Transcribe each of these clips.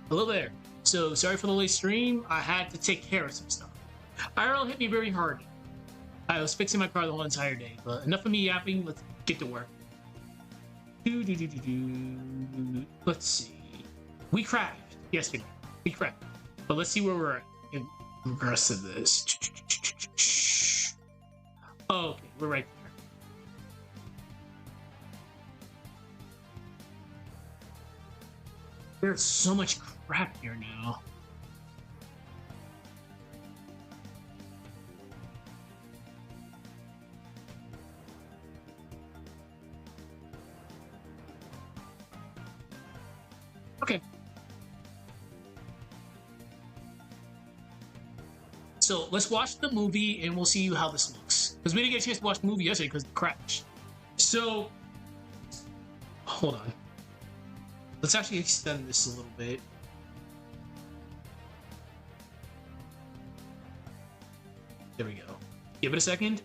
Hello there. So sorry for the late stream. I had to take care of some stuff. IRL hit me very hard. I was fixing my car the whole entire day, but enough of me yapping. Let's get to work. Let's see. We crashed yesterday. We crashed. But let's see where we're at in regards to this. Oh, okay, we're right there. There's so much crap here now. Okay. So let's watch the movie and we'll see how this looks. Because we didn't get a chance to watch the movie yesterday because of the crash. So, hold on. Let's actually extend this a little bit. There we go. Give it a second.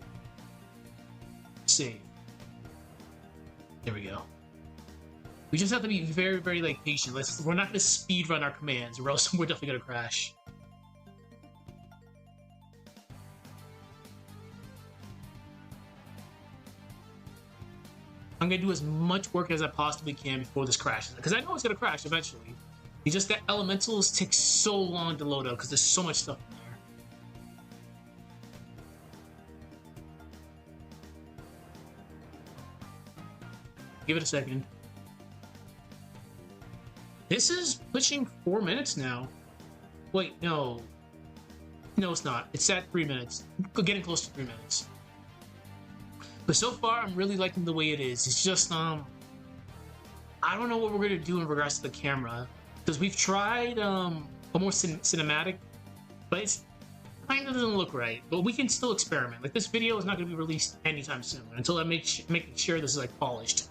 Save. There we go. We just have to be very, very like patient. We're not gonna speed run our commands, or else we're definitely gonna crash. I'm gonna do as much work as I possibly can before this crashes, because I know it's gonna crash eventually. It's just that elementals take so long to load up because there's so much stuff in there. Give it a second. This is pushing 4 minutes now. Wait, no. No, it's not. It's at 3 minutes. We're getting close to 3 minutes. But so far, I'm really liking the way it is. It's just, I don't know what we're gonna do in regards to the camera. Because we've tried a more cinematic, but it's kind of doesn't look right. But we can still experiment. Like, this video is not gonna be released anytime soon until I make sure this is like polished.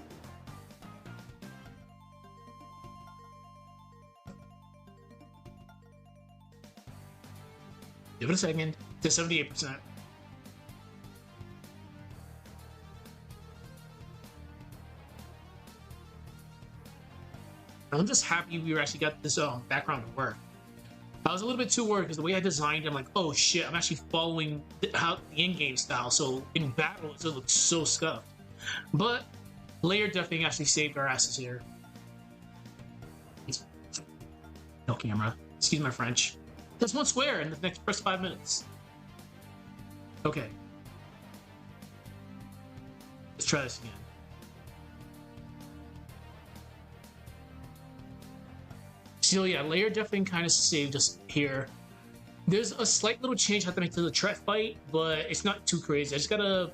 Give it a second. To 78%. I'm just happy we actually got this background to work. I was a little bit too worried because the way I designed it, I'm like, oh shit, I'm actually following the in-game style. So in battle, it looks so scuffed. But Weyard definitely actually saved our asses here. No camera. Excuse my French. That's one swear in the next first 5 minutes. Okay. Let's try this again. So yeah, Weyard definitely kind of saved us here. There's a slight little change I have to make to the Tret fight, but it's not too crazy. I just gotta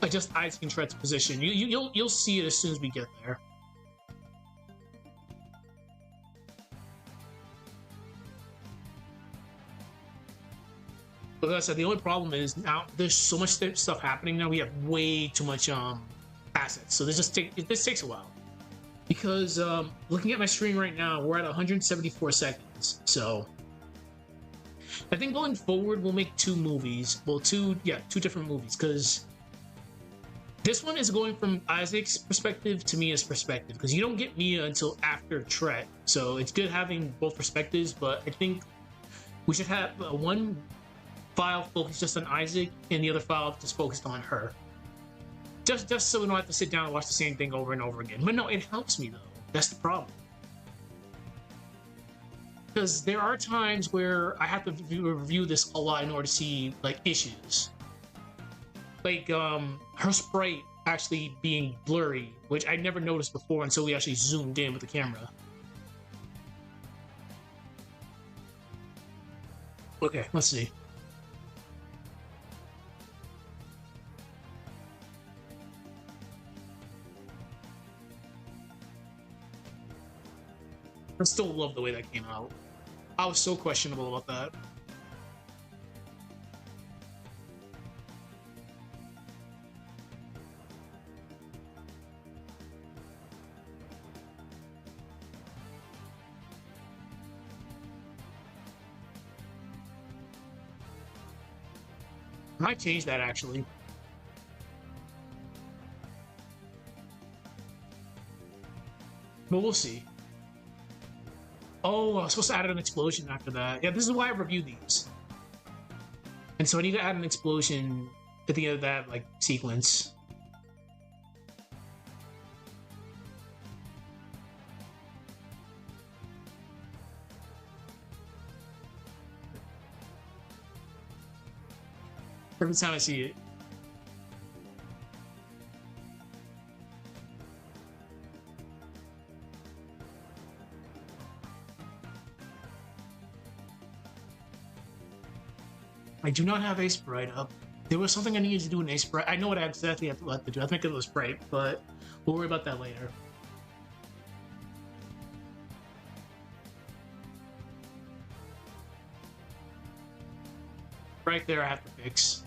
adjust Isaac and Tret's position. You'll see it as soon as we get there. But like I said, the only problem is now there's so much stuff happening now. We have way too much assets, so this takes a while. Because looking at my screen right now, we're at 174 seconds. So I think going forward, we'll make 2 movies. Well, 2 different movies. Because this one is going from Isaac's perspective to Mia's perspective. Because you don't get Mia until after Tret. So it's good having both perspectives. But I think we should have one file focused just on Isaac and the other file just focused on her. Just so we don't have to sit down and watch the same thing over and over again. But no, it helps me though. That's the problem. Because there are times where I have to review this a lot in order to see like issues. Like her sprite actually being blurry, which I never noticed before until we actually zoomed in with the camera. Okay, let's see. I still love the way that came out. I was so questionable about that. I might change that actually. But we'll see. Oh, I was supposed to add an explosion after that. Yeah, this is why I reviewed these. And so I need to add an explosion at the end of that like sequence. Every time I see it. I do not have a Sprite up. There was something I needed to do in a Sprite. I know what I exactly have to do. I have to make it a Sprite, but we'll worry about that later. Right there I have to fix.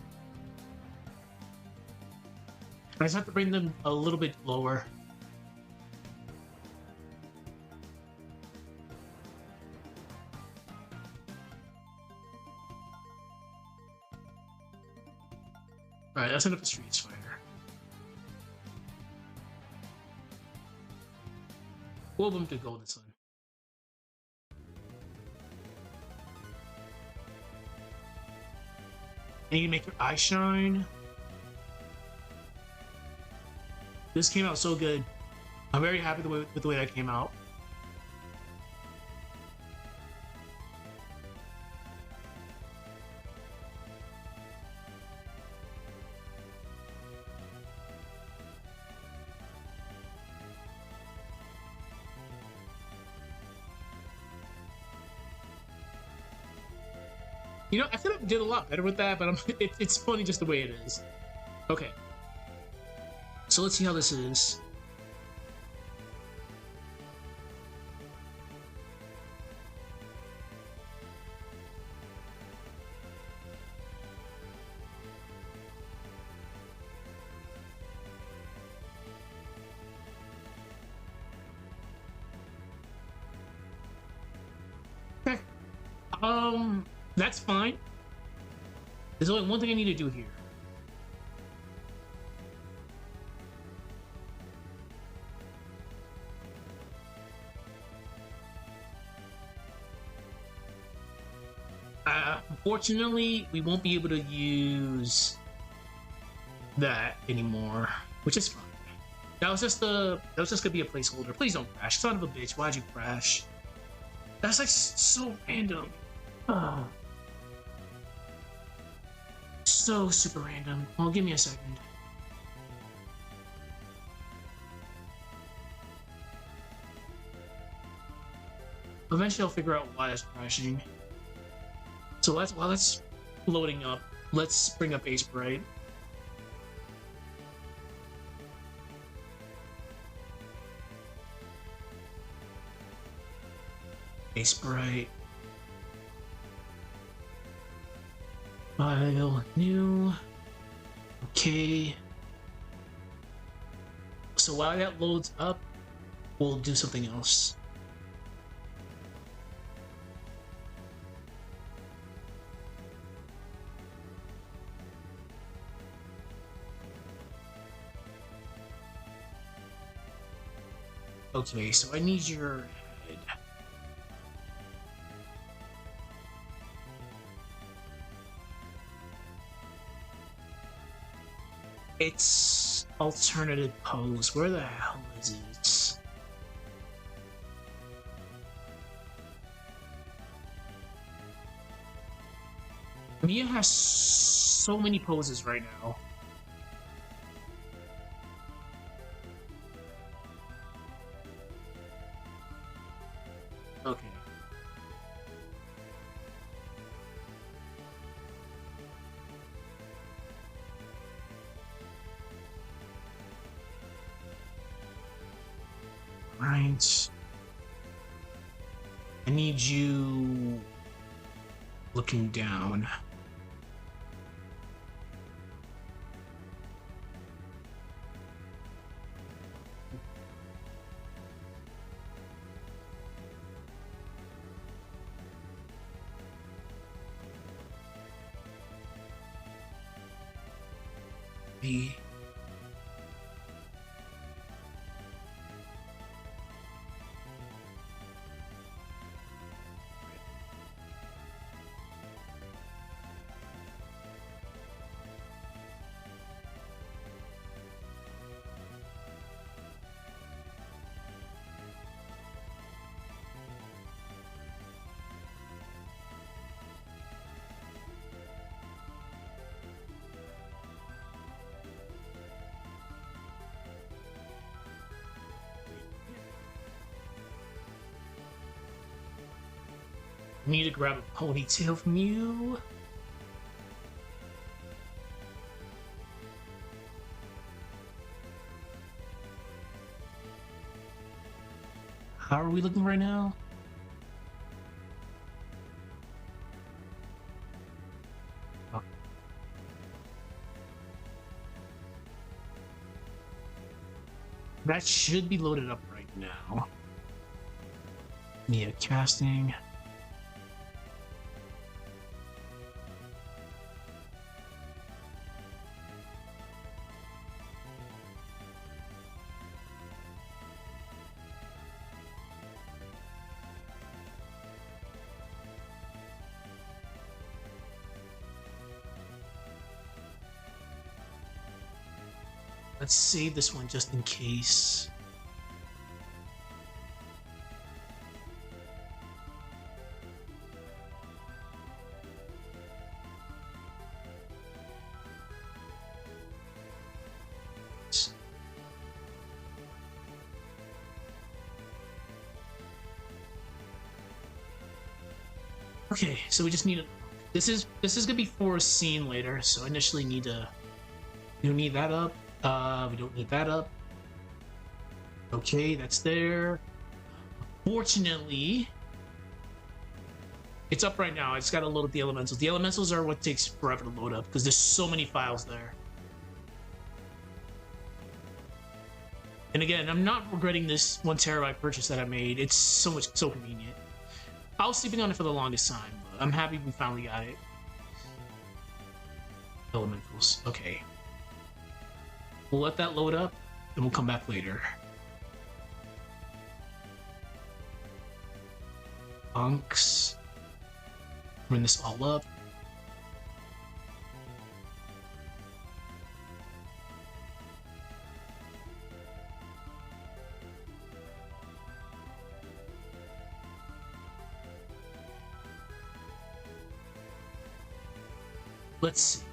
I just have to bring them a little bit lower. Alright, that's enough of Street Fighter. We'll move to Golden Sun. And you make your eyes shine. This came out so good. I'm very happy with the way that came out. You know, I could have did a lot better with that, but it's funny just the way it is. Okay. So let's see how this is. Okay. That's fine. There's only one thing I need to do here. Unfortunately, we won't be able to use that anymore, which is fine. That was just gonna be a placeholder. Please don't crash, son of a bitch. Why'd you crash? That's like so random. Oh. So super random. Well, give me a second. Eventually, I'll figure out why it's crashing. So while it's loading up, let's bring up a Sprite. A Sprite. File, new. Okay. So while that loads up, we'll do something else. Okay, so I need your head. It's alternative pose. Where the hell is it? Mia has so many poses right now. Okay. Right. I need you looking down. B. need to grab a ponytail from you. How are we looking right now? Oh. That should be loaded up right now. Yeah, casting. Let's save this one just in case. Okay, so we just need a, this is gonna be for a scene later, so initially need to, we don't need that up. We don't need that up. Okay, that's there. Fortunately, it's up right now. I just gotta load up the elementals. The elementals are what takes forever to load up because there's so many files there. And again, I'm not regretting this 1 terabyte purchase that I made. It's so convenient. I was sleeping on it for the longest time, but I'm happy we finally got it. Elementals. Okay. We'll let that load up, and we'll come back later. Bunks. Bring this all up. Let's see.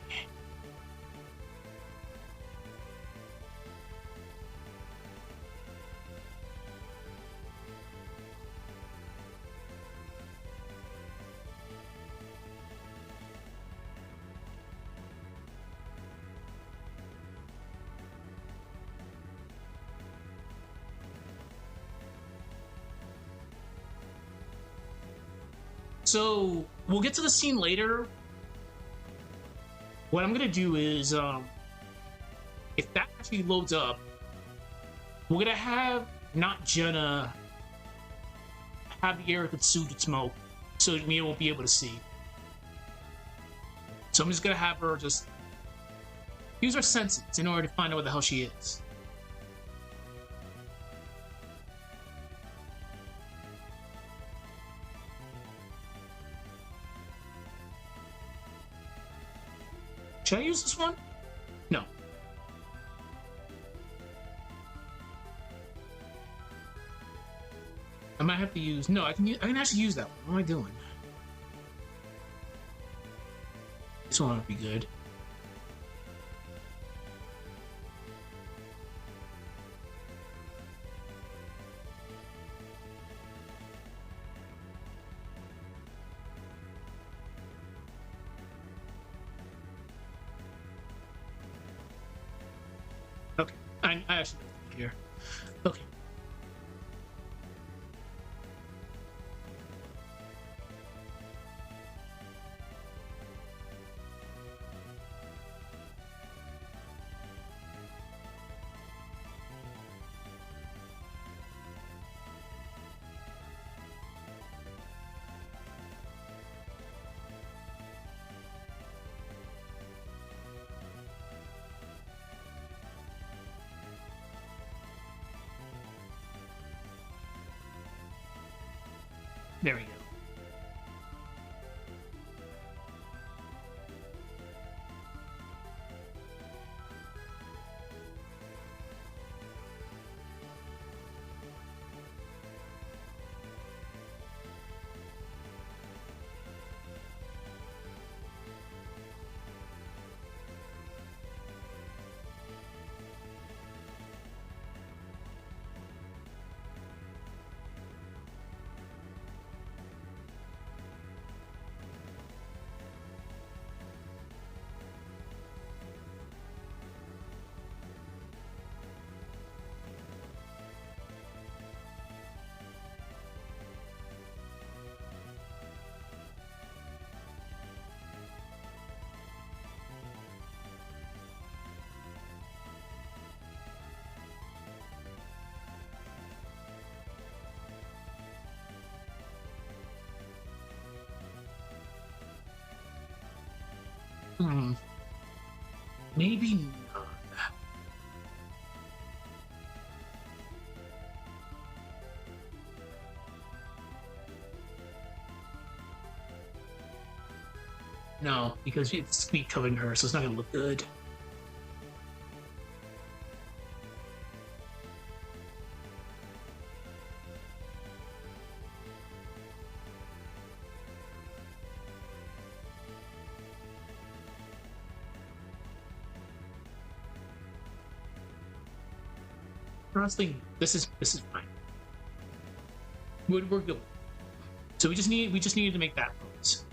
So we'll get to the scene later. What I'm gonna do is, if that actually loads up, we're gonna have not Jenna have the air consumed with smoke, so Mia won't be able to see. So I'm just gonna have her just use her senses in order to find out where the hell she is. Should I use this one? No. I might have to use. No, I can actually use that one. What am I doing? This one would be good. Okay, I actually know here. Okay. There we go. Hmm. Maybe not. No, because it's sweet covering her, so it's not gonna look good. Honestly, this is fine. We're good. So we just needed to make that pose.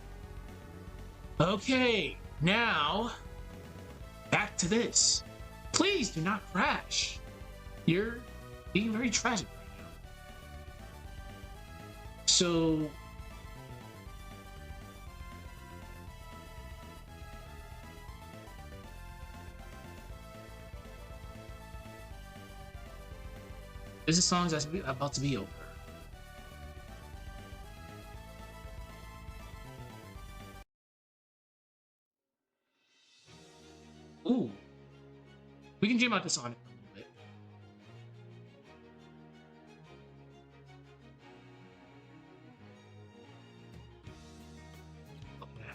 Okay, now back to this. Please do not crash. You're being very tragic right now. So this is songs that's about to be over. Ooh. We can jam out this on it a little bit. Okay.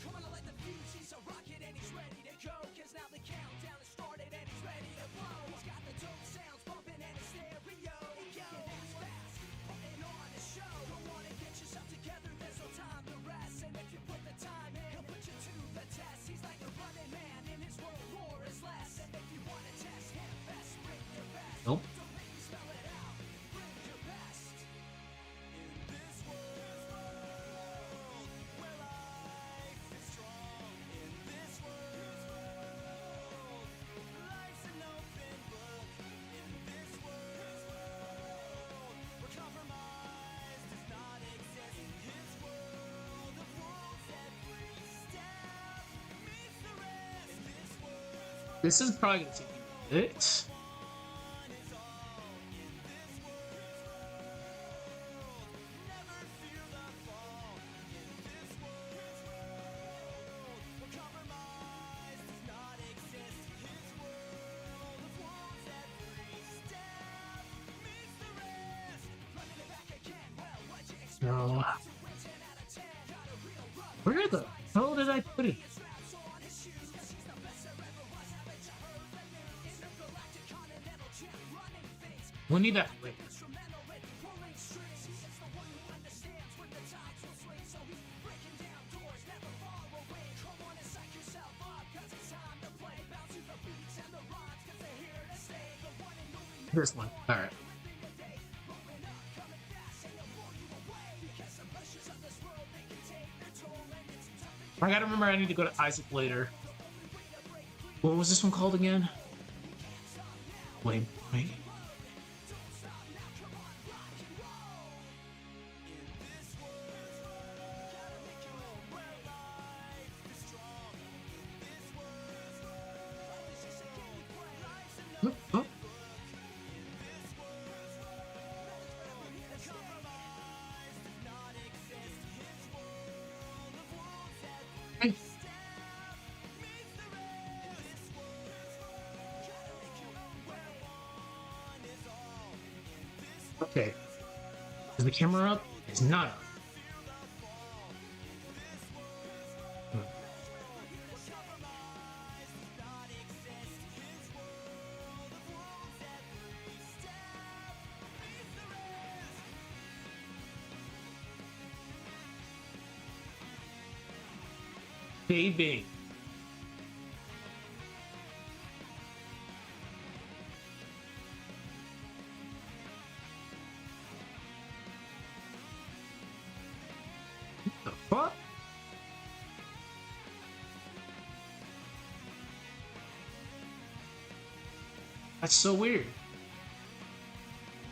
Come on, light the fuse, he's a rocket and he's ready to go. Cause now the countdown has started and he's ready to blow. He's got the dope sounds bumping in his stereo. Fast, fast, putting on a show. Go on and get yourself together, there's no time to rest. And if you put the time in, he'll put you to the test. He's like a running man in his world, war is less. And if you want to test him, best bring your best. Nope. Don't make me spell it out, bring your best. In this world, where life is strong. In this world, life's an open book. In this world, where compromise does not exist. In his world of rules, every step meets the rest. In this world, This is probably gonna take me a bit. one is all. In this world, never fear the fall. In this world, where compromise does not exist. His world of rules, every step meets the rest. Running it back again, well, what'd you expect? No. To win 10 out of 10, got a real rough. Where the hell did I put it? Straps on his shoes, 'cause he's the best there ever was. Haven't you heard the news? Intergalactic continental champ, running things. We'll need that for later. Instrumental in pulling strings. He is the one who understands when the tides will swing. So he's breaking down doors, never far away. Come on and psych yourself up, 'cause it's time to play. Bounce to the beats and the rhymes, 'cause they're here to stay. The one and only This one. Alright. living the day. Rolling up, coming fast, and they'll blow you away. Because the pressures of this world, they can take their toll. And it's tough to I gotta remember I need to go to Isaac later. What was this one called again? Wait, wait. Oh, oh. Hey. Okay. Is the camera up? It's not up. Hmm. Baby. What the fuck? That's so weird.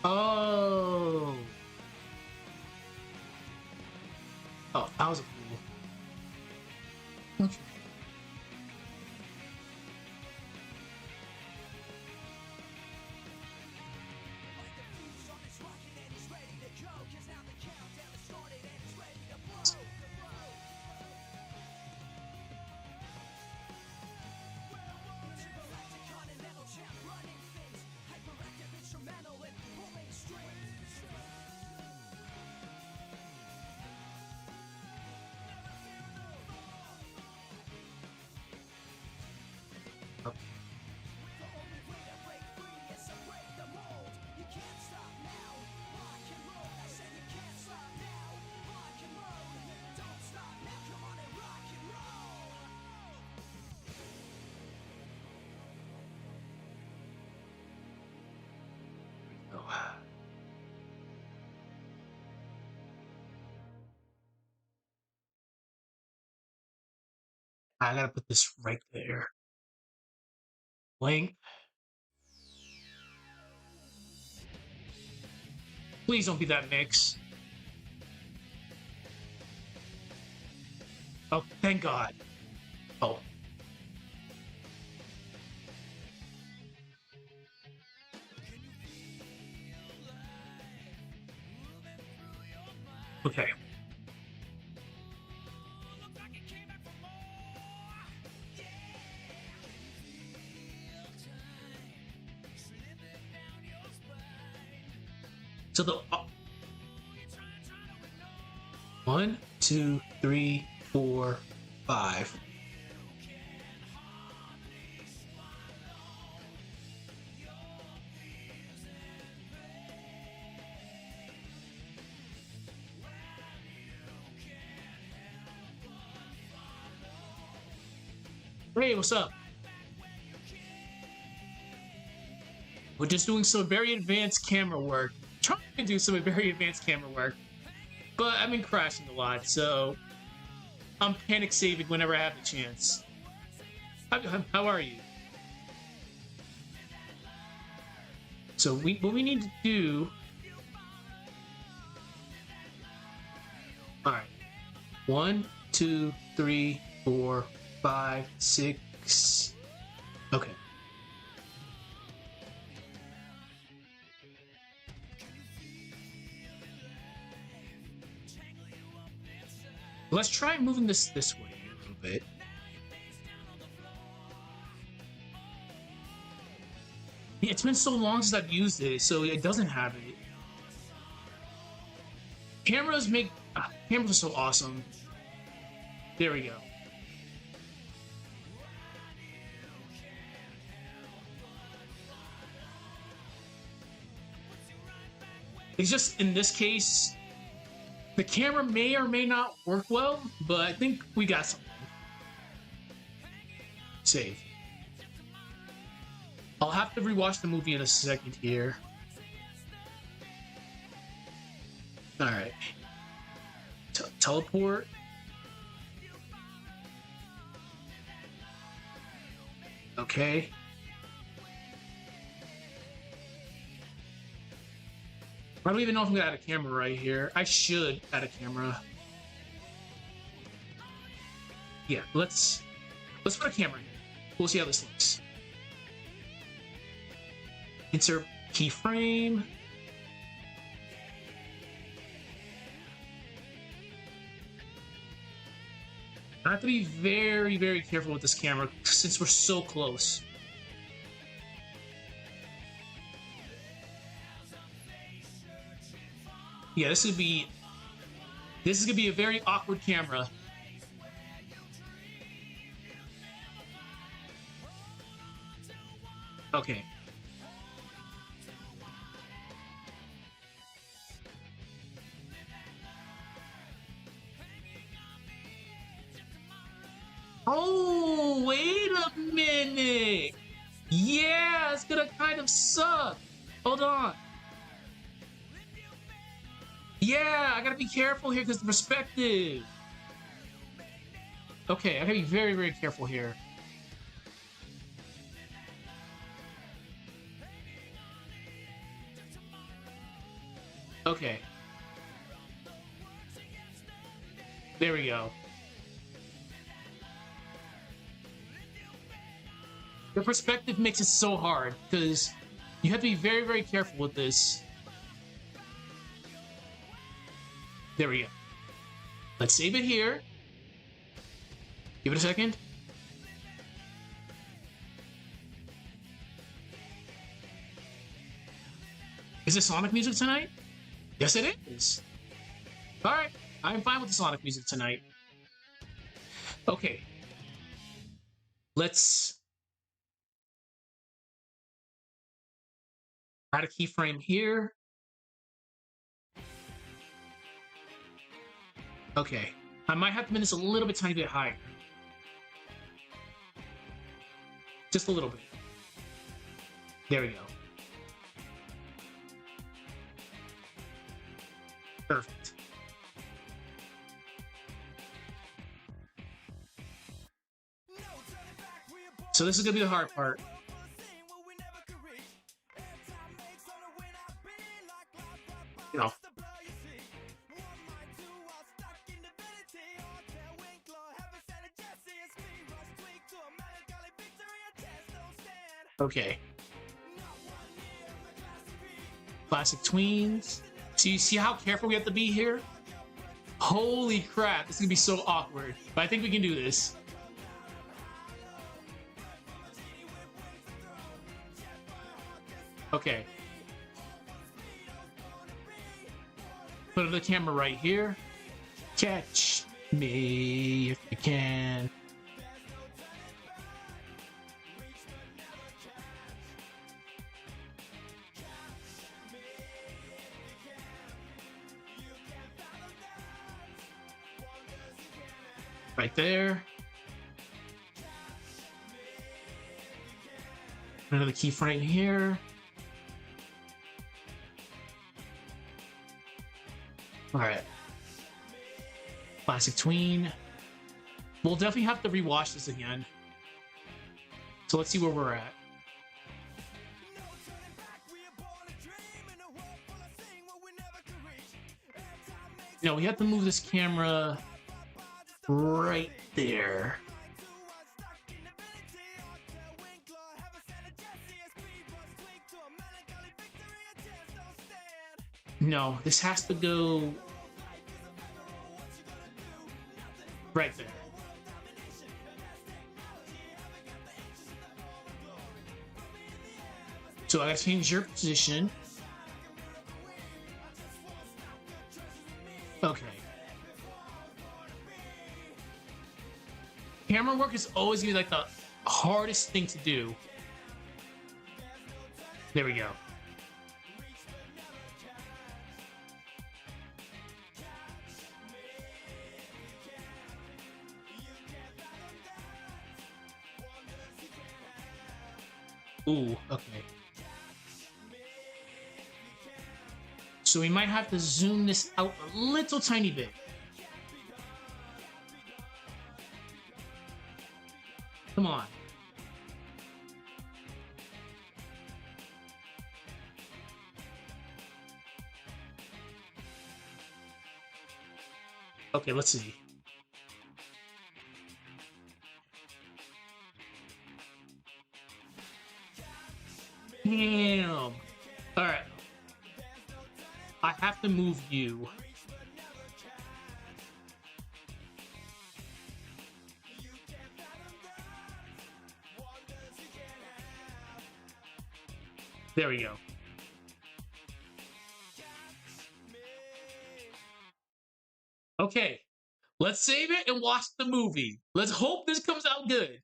Oh. Oh, I was a fool. Okay. I gotta put this right there. Length. Please don't be that mix. Oh, thank God. Oh. Okay. So the 1, 2, 3, 4, 5. Hey, what's up? We're just doing some very advanced camera work. Trying to do some very advanced camera work. But I've been crashing a lot, so I'm panic saving whenever I have the chance. How are you? So what we need to do. All right. 1, 2, 3, 4, 5, 6. Okay. Let's try moving this way a little bit. Yeah, it's been so long since I've used it, so it doesn't have it. Cameras are so awesome. There we go. It's just in this case, the camera may or may not work well, but I think we got something. Save. I'll have to rewatch the movie in a second here. Alright. Teleport. Okay. I don't even know if I'm gonna add a camera right here. I should add a camera. Yeah, let's put a camera here. We'll see how this looks. Insert keyframe. I have to be very, very careful with this camera since we're so close. Yeah, this is gonna be a very awkward camera. Okay. Oh, wait a minute. Yeah, it's gonna kind of suck. Hold on. Yeah, I gotta be careful here because the perspective. Okay, I gotta be very, very careful here. Okay. There we go. The perspective makes it so hard because you have to be very, very careful with this. There we go. Let's save it here. Give it a second. Is it Sonic music tonight? Yes, it is. All right. I'm fine with the Sonic music tonight. Okay. Let's Add a keyframe here. Okay. I might have to make this a little bit tiny bit higher. Just a little bit. There we go. Perfect. So this is gonna be the hard part. You know. Okay. Classic tweens. So you see how careful we have to be here? Holy crap, this is gonna be so awkward. But I think we can do this. Okay. Put the camera right here. Catch me if you can. Right there. Another keyframe here. All right. Classic tween. We'll definitely have to rewatch this again. So let's see where we're at. You know, we have to move this camera right there. No, this has to go right there. So I gotta change your position. Okay. Camera work is always gonna be like the hardest thing to do. There we go. Ooh, okay. So we might have to zoom this out a little tiny bit. Come on. Okay, let's see. Damn. All right. I have to move you. There we go. Okay, let's save it and watch the movie. Let's hope this comes out good.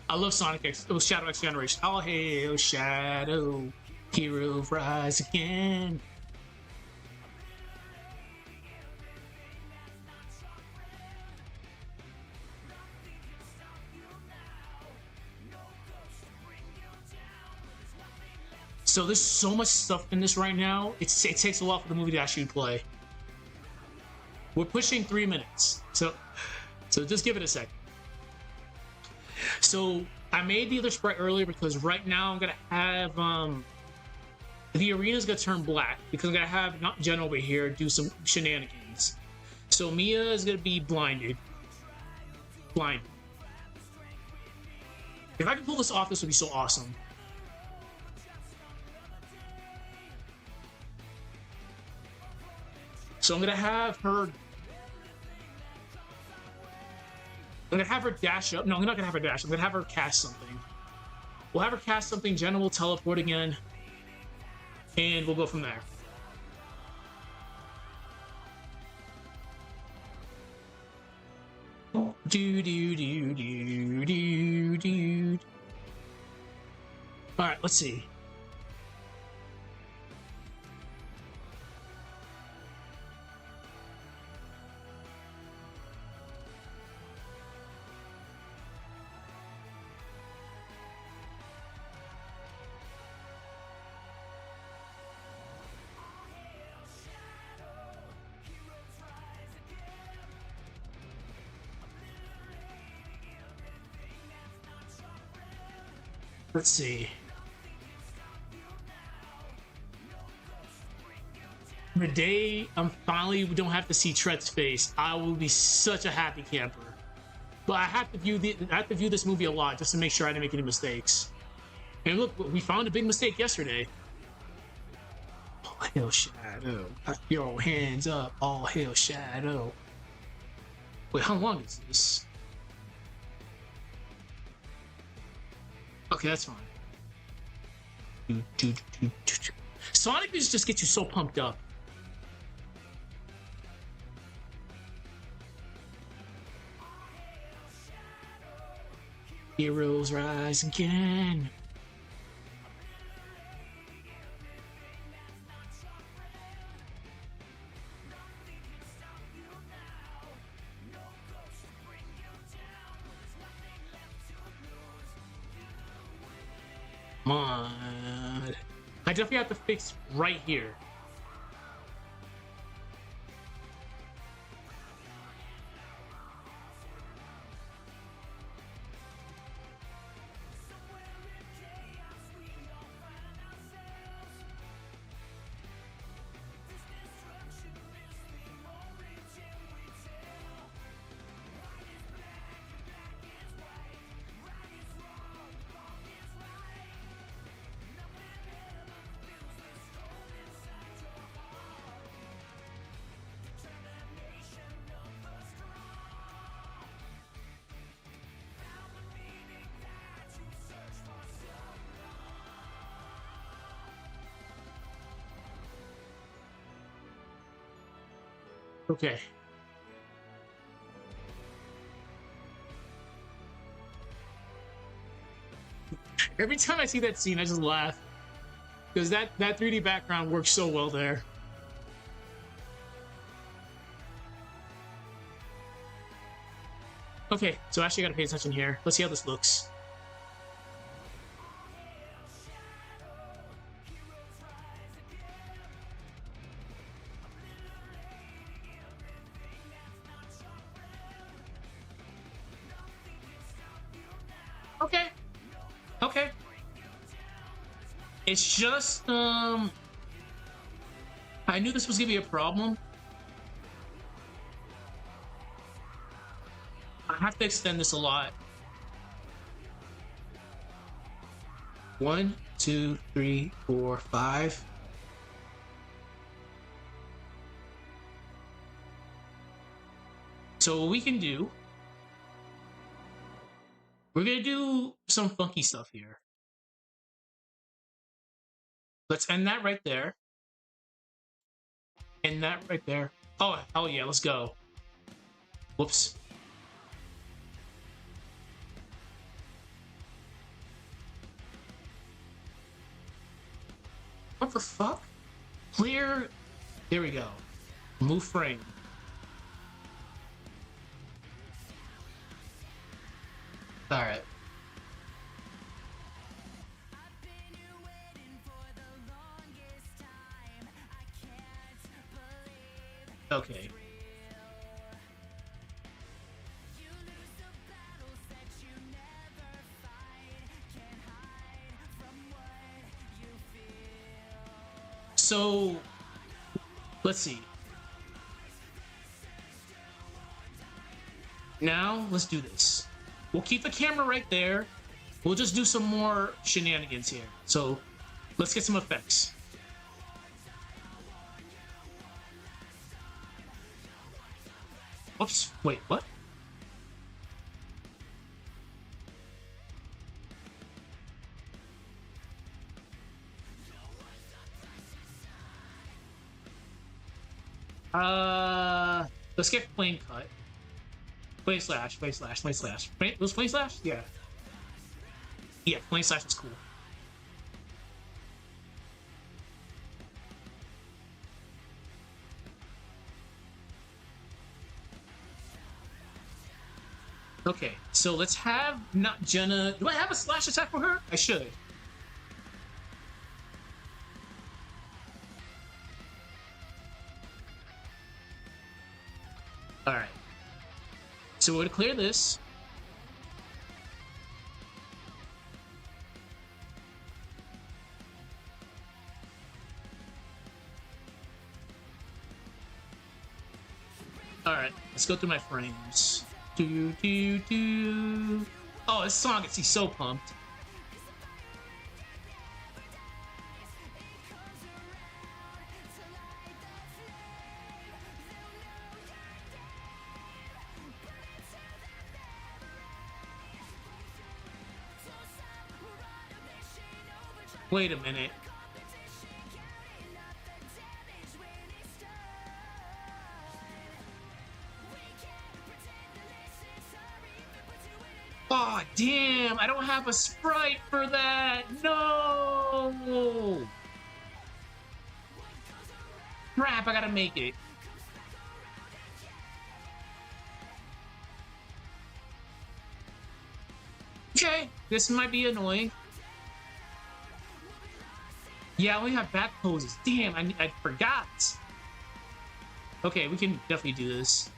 I love Sonic X. Oh, Shadow X Generation. Oh, hail Shadow, hero rise again. So there's so much stuff in this right now. It takes a while for the movie to actually play. We're pushing 3 minutes, so just give it a second. So I made the other sprite earlier because right now I'm gonna have the arena's gonna turn black because I'm gonna have Jenna over here do some shenanigans. So Mia is gonna be blinded. If I could pull this off, this would be so awesome. So I'm gonna have her dash up. No, I'm not gonna have her dash. I'm gonna have her cast something. We'll have her cast something. Jenna will teleport again, and we'll go from there. Do do do do do do. All right, let's see. Let's see. The day we don't have to see Tret's face, I will be such a happy camper. But I have to view this movie a lot just to make sure I didn't make any mistakes. And look, we found a big mistake yesterday. All hail Shadow. Yo, hands up. All hail Shadow. Wait, how long is this? Okay, that's fine. Sonic music just gets you so pumped up. Heroes rise again. Come on. I definitely have to fix right here. Okay. Every time I see that scene, I just laugh. Because that 3D background works so well there. Okay, so actually I gotta pay attention here. Let's see how this looks. Okay. Okay. It's just, I knew this was gonna be a problem. I have to extend this a lot. 1, 2, 3, 4, 5. So what we can do, we're gonna do some funky stuff here. Let's end that right there. End that right there. Oh yeah, let's go. Whoops. What the fuck? Clear. There we go. Move frame. All right. Okay. So, let's see. Now, let's do this. We'll keep the camera right there. We'll just do some more shenanigans here. So, let's get some effects. Oops, wait, what? Let's get flame cut. Flame slash, flame slash, flame slash. Was flame slash? Yeah. Yeah, flame slash is cool. Okay, so let's have not Jenna. Do I have a slash attack for her? I should. All right. So we're gonna clear this. All right, let's go through my frames. Do do do. Oh, this song gets me so pumped. Wait a minute. Oh, damn. I don't have a Sprite for that. No. Crap, I gotta make it. Okay, this might be annoying. Yeah, I only have back poses. Damn, I forgot. Okay, we can definitely do this.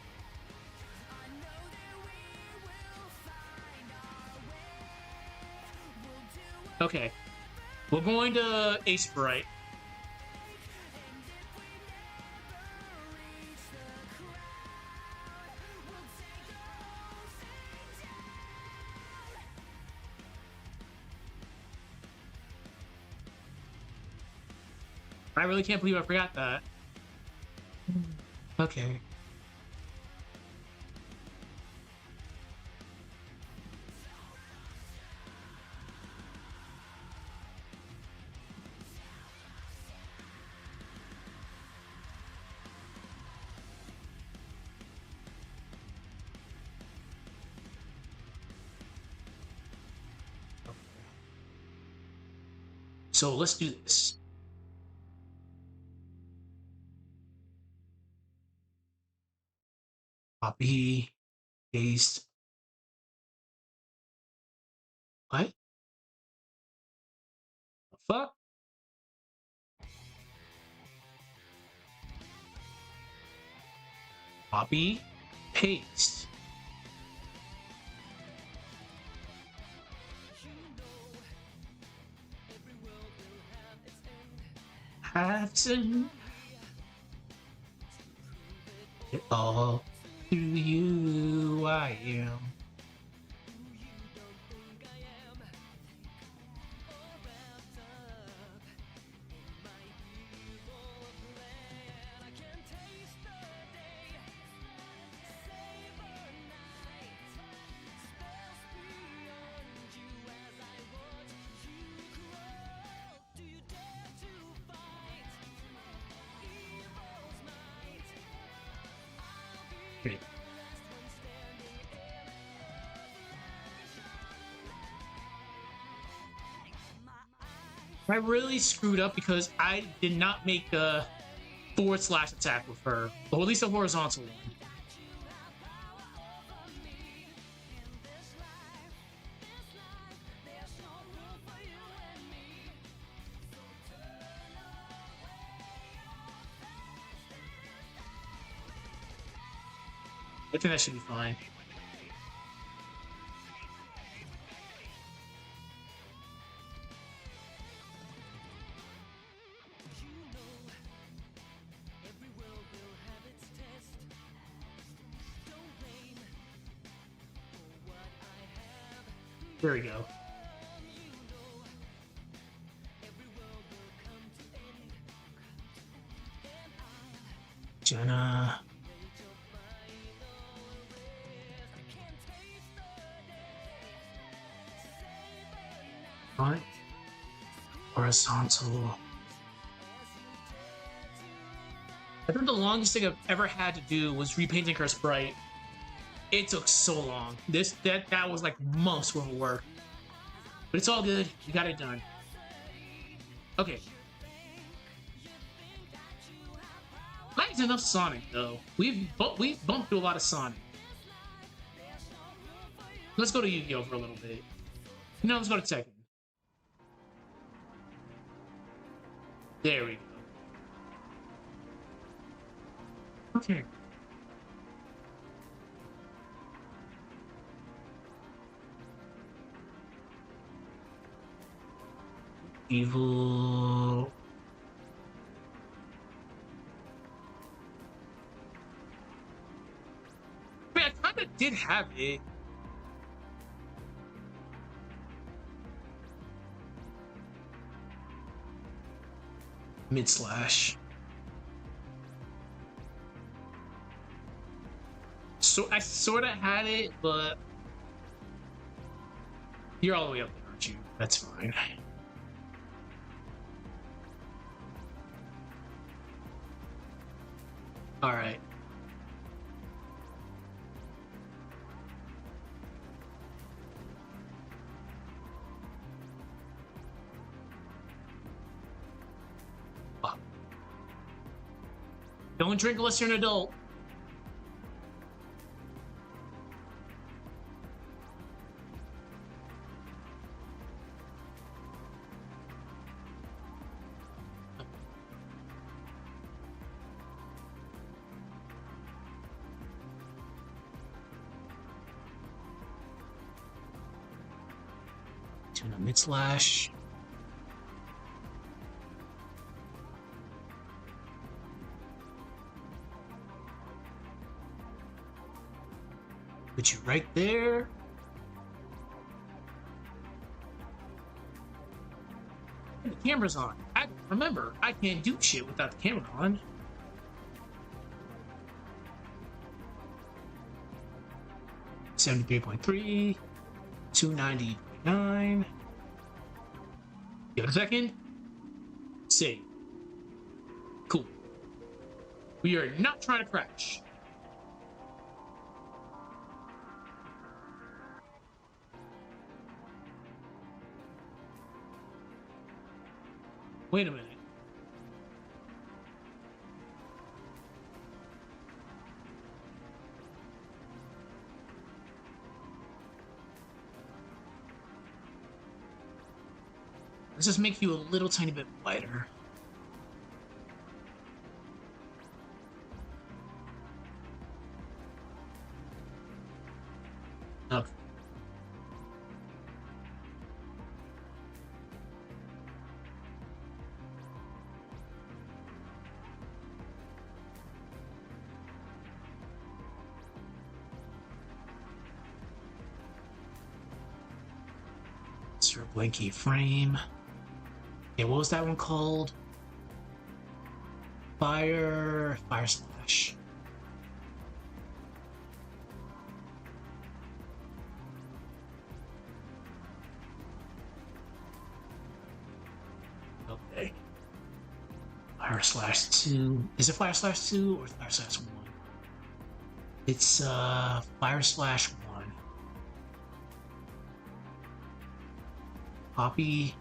Okay, we're going to a Sprite. I really can't believe I forgot that. Okay. So let's do this. Copy, paste. What? The fuck? Copy, paste. Have to it all to you I am. Great. I really screwed up because I did not make a forward slash attack with her, or at least a horizontal one. I think that should be fine. There we go. Jenna. Right. Horizontal. I think the longest thing I've ever had to do was repainting her sprite. It took so long. That was like months worth of work. But it's all good. We got it done. Okay. That's enough Sonic though. We've bumped through a lot of Sonic. Let's go to Yu-Gi-Oh for a little bit. No, let's go to Tekken. There we go. Okay. Evil. I mean, I kind of did have it. Mid slash. So I sort of had it, but you're all the way up there, aren't you? That's fine. All right. Oh. Don't drink unless you're an adult. Tuna mid slash. Put you right there. And the camera's on. Remember, I can't do shit without the camera on. $73.3, $290.9. Give it a second. Save. Cool. We are not trying to crash. Wait a minute. Let's just make you a little tiny bit wider. Okay. Sir Blanky frame. Yeah, what was that one called? Fire slash. Okay. Fire slash 2. Is it fire slash 2 or fire slash 1? It's fire slash 1. Copy.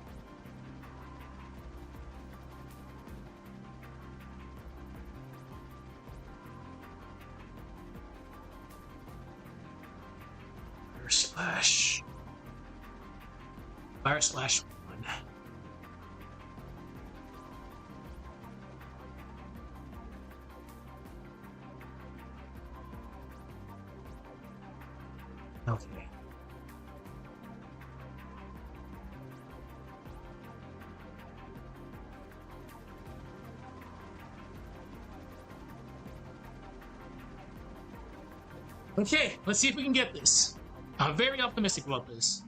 Fire slash 1. Okay. Okay, let's see if we can get this. I'm very optimistic about this.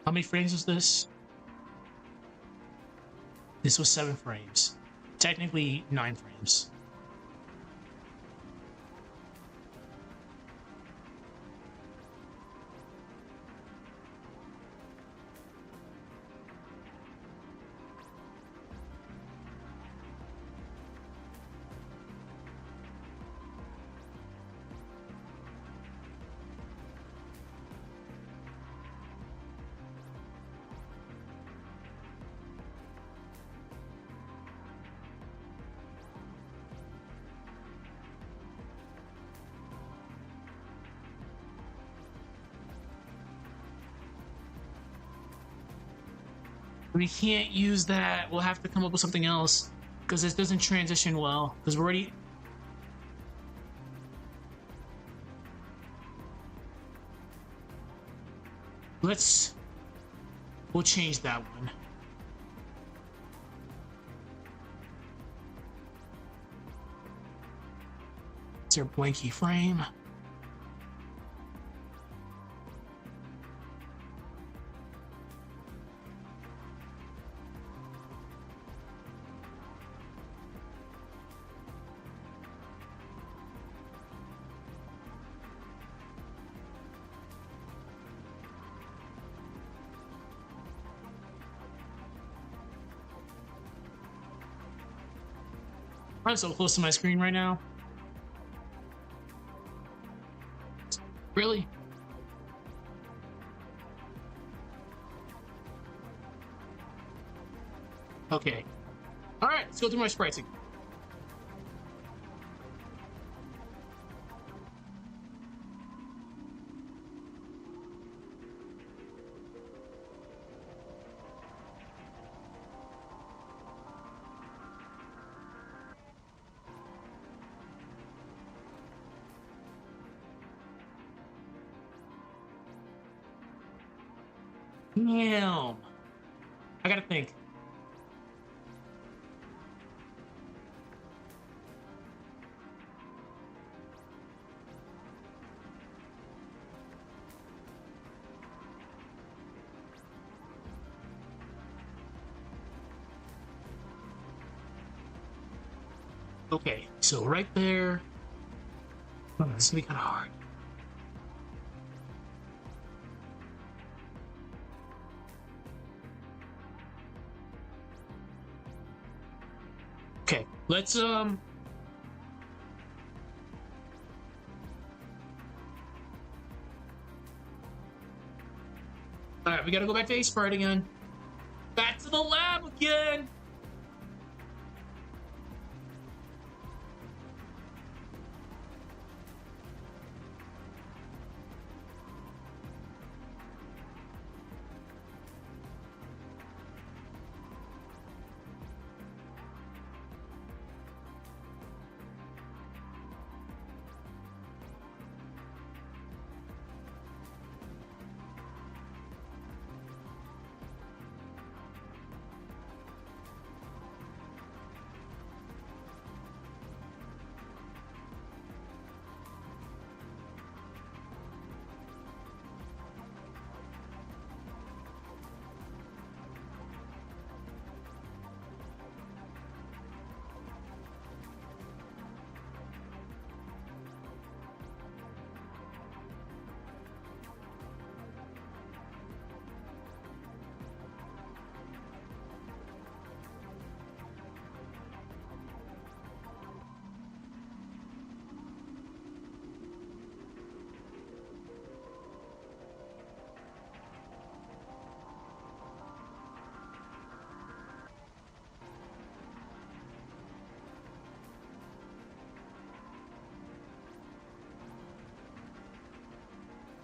How many frames was this? This was 7 frames. technically 9 frames. We can't use that. We'll have to come up with something else because this doesn't transition well. Because we're already. We'll change that one. Is there a blank frame? I'm so close to my screen right now. Really? Okay. All right, let's go through my sprites again. Damn. I gotta think. Okay, so right there. Oh, this is gonna be kind of hard. Okay, let's All right, we gotta go back to Sprite again. Back to the lab again.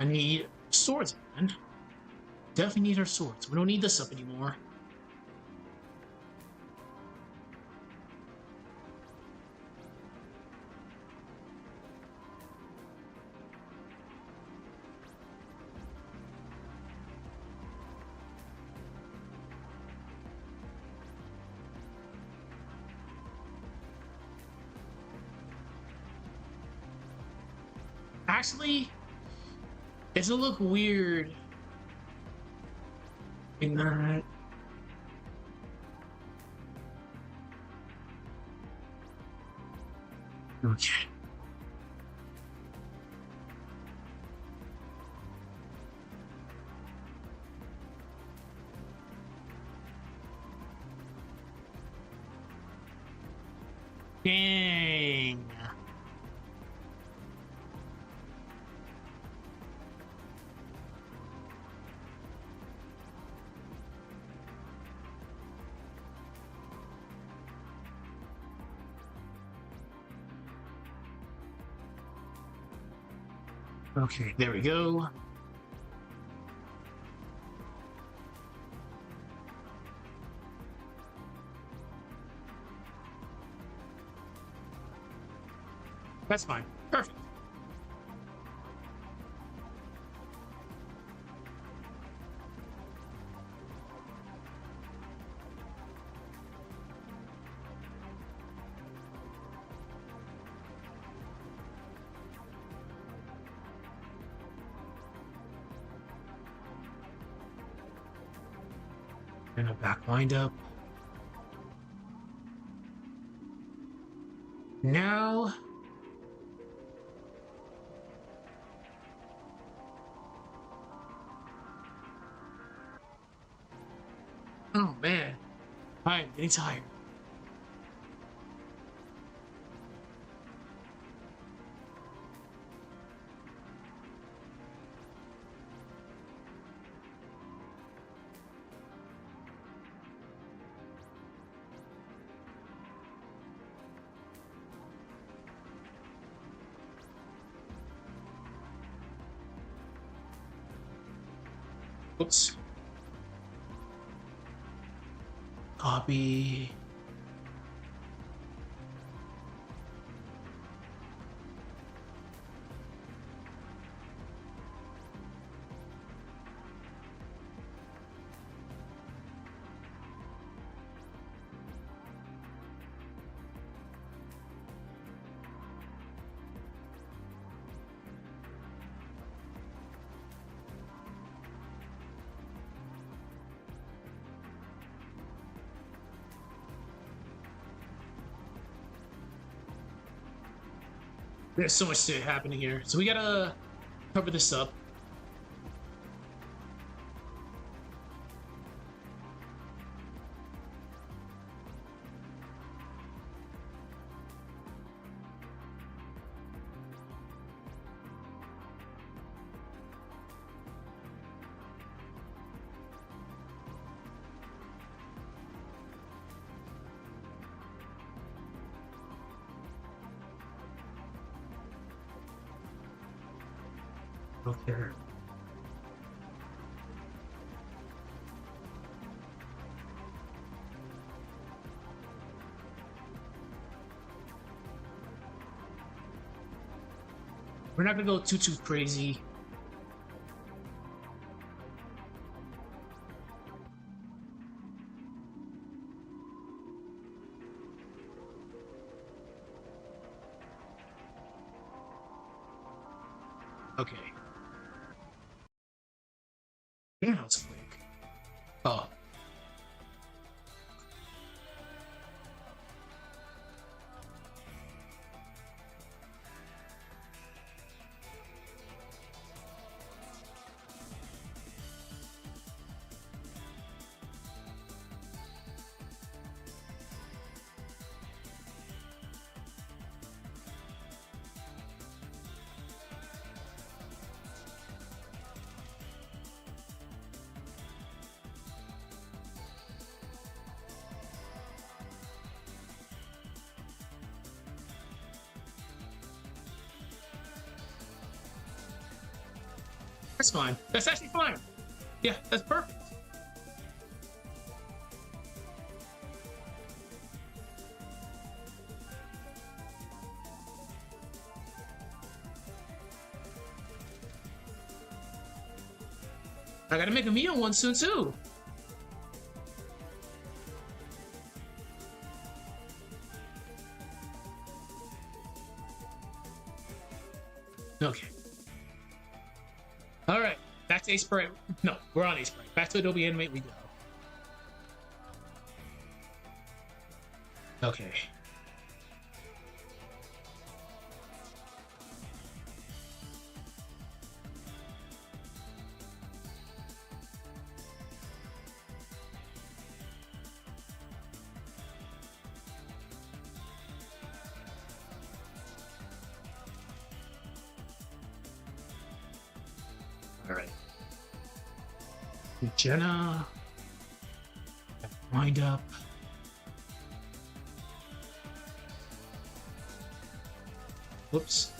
I need swords, man. Definitely need our swords. We don't need this up anymore. Actually, it's gonna look weird in that. Okay. Dang. Okay, there we go. That's fine. Perfect. And a back wind up. Now. Oh man. I'm getting tired. Oops. Copy. There's so much shit happening here. So we gotta cover this up. Okay. We're not gonna go too crazy. Okay. Yeah, that was quick. Oh. That's fine. That's actually fine. Yeah, that's perfect. I gotta make a meal one soon too. Okay. All right. Back to Sprite. No, we're on Sprite. Back to Adobe Animate we go. Okay. Jenna. Wind up. Whoops.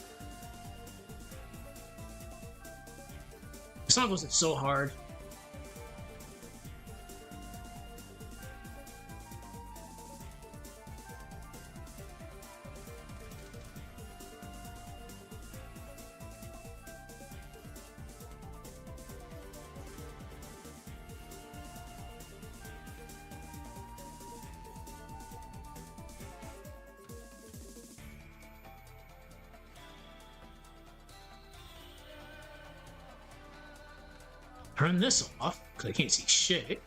This song goes so hard. Turn this off, because I can't see shit.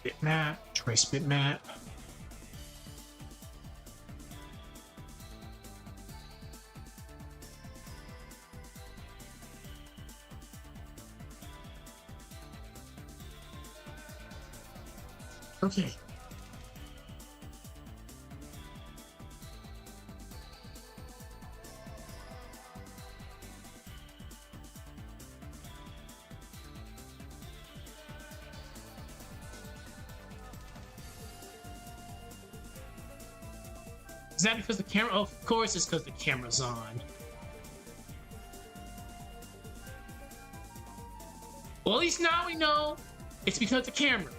Bitmap, trace bitmap. Okay. Is that because the camera? Oh, of course, it's because the camera's on. Well, at least now we know it's because of the camera.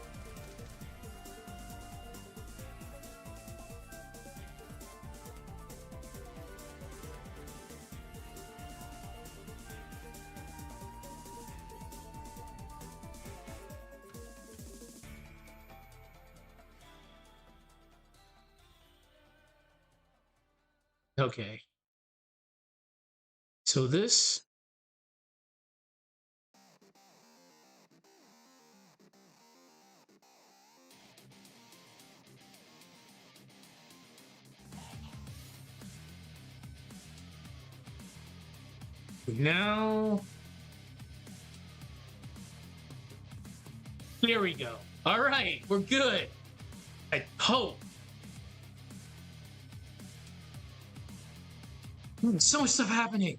Okay. So this. Now. Here we go. All right, we're good. I hope. So much stuff happening.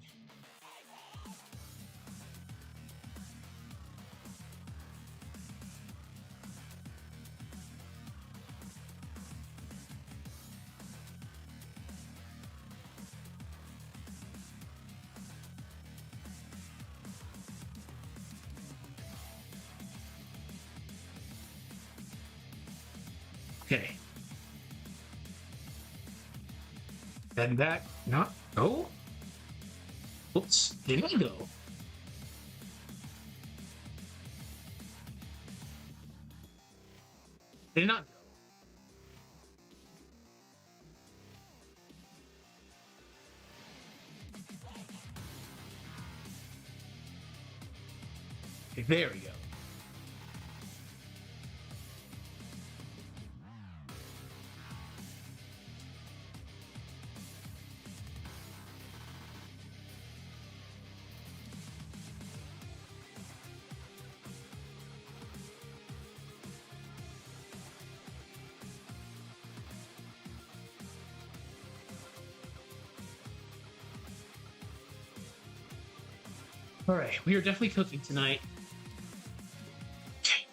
Okay. Then that not go. Oops, didn't I go? Did not go. Okay, there we go. All right, we are definitely cooking tonight. Okay.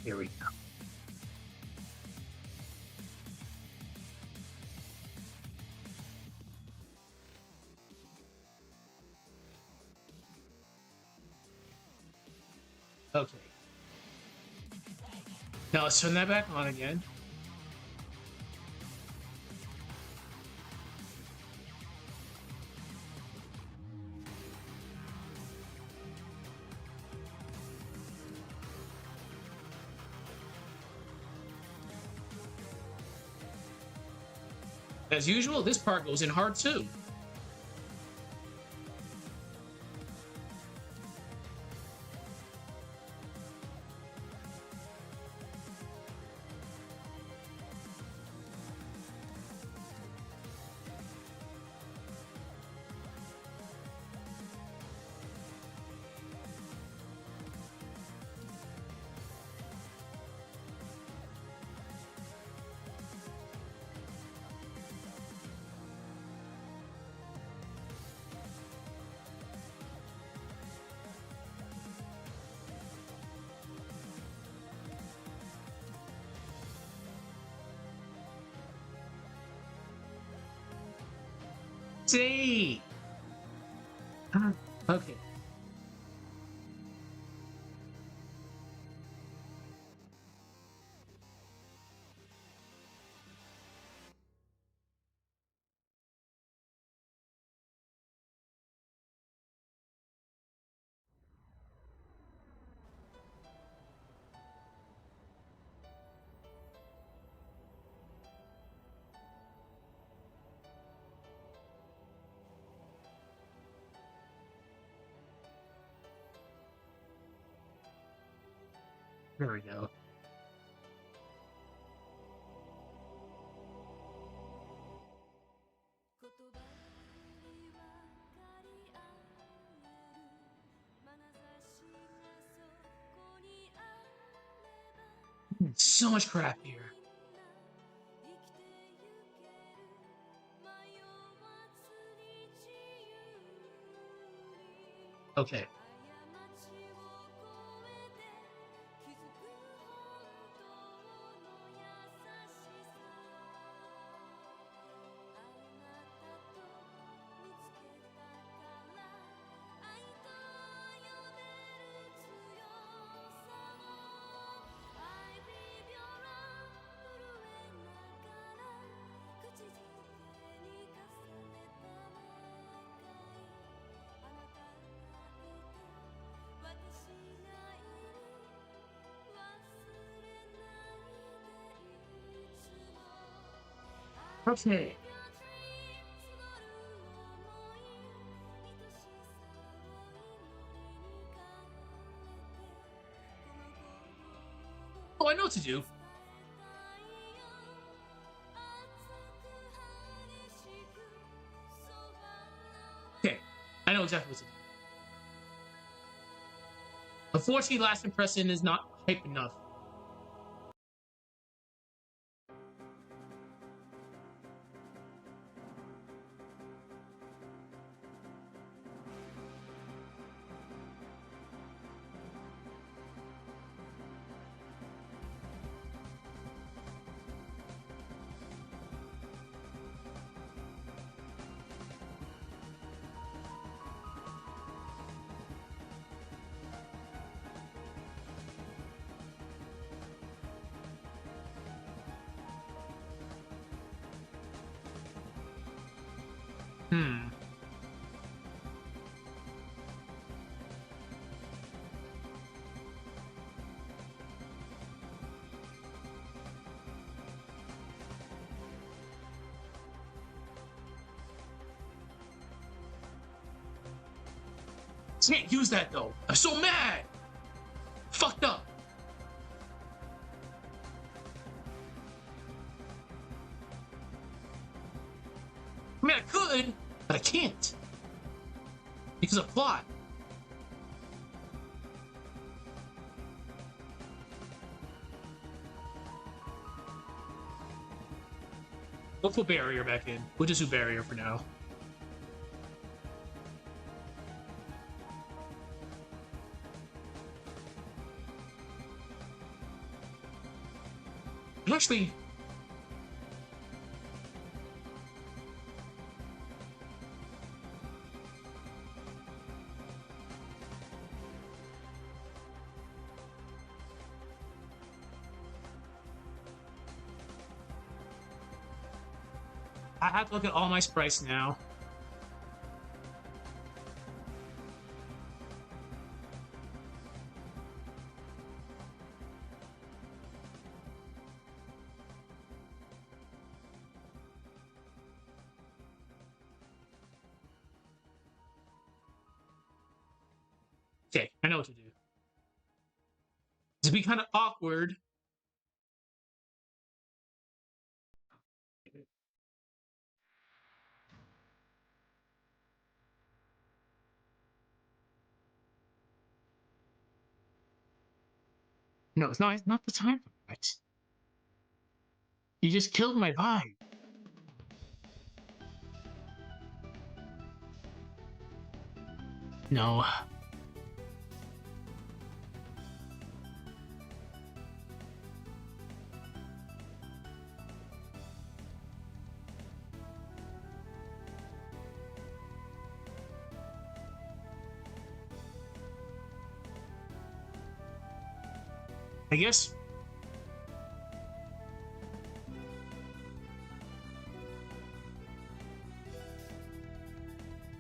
Here we go. Okay. Now let's turn that back on again. As usual, this part goes in hard too. See. Okay. There we go. So much crap here. Okay. Okay. Oh, I know what to do. Okay. I know exactly what to do. Unfortunately, last impression is not hype enough. Hmm. Can't use that though. I'm so mad. Fucked up. I mean, I could, but I can't because of plot. We'll put barrier back in. We'll just do barrier for now. Actually, I have to look at all my sprites now. Okay, I know what to do. To be kind of awkward. No, it's not the time for that. You just killed my vibe. No. I guess.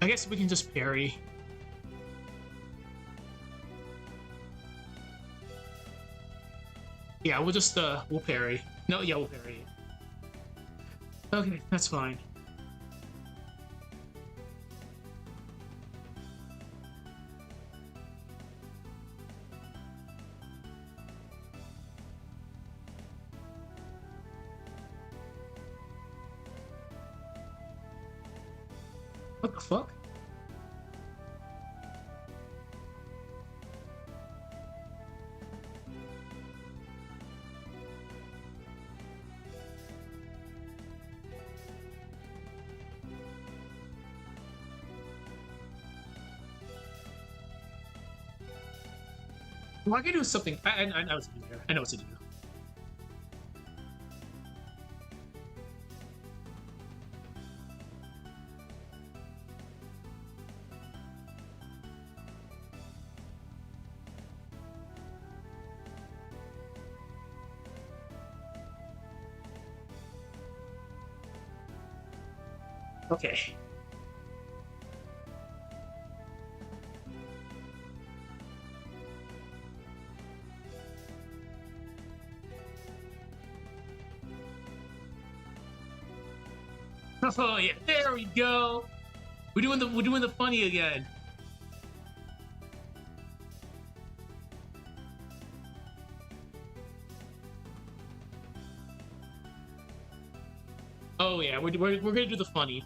I guess we can just parry. Yeah, we'll parry. No, yeah, we'll parry. Okay, that's fine. What the fuck? Well, I can do something. I know what to do here. I know what to do. Okay. Oh yeah, there we go. We're doing the funny again. Oh yeah, we're gonna do the funny.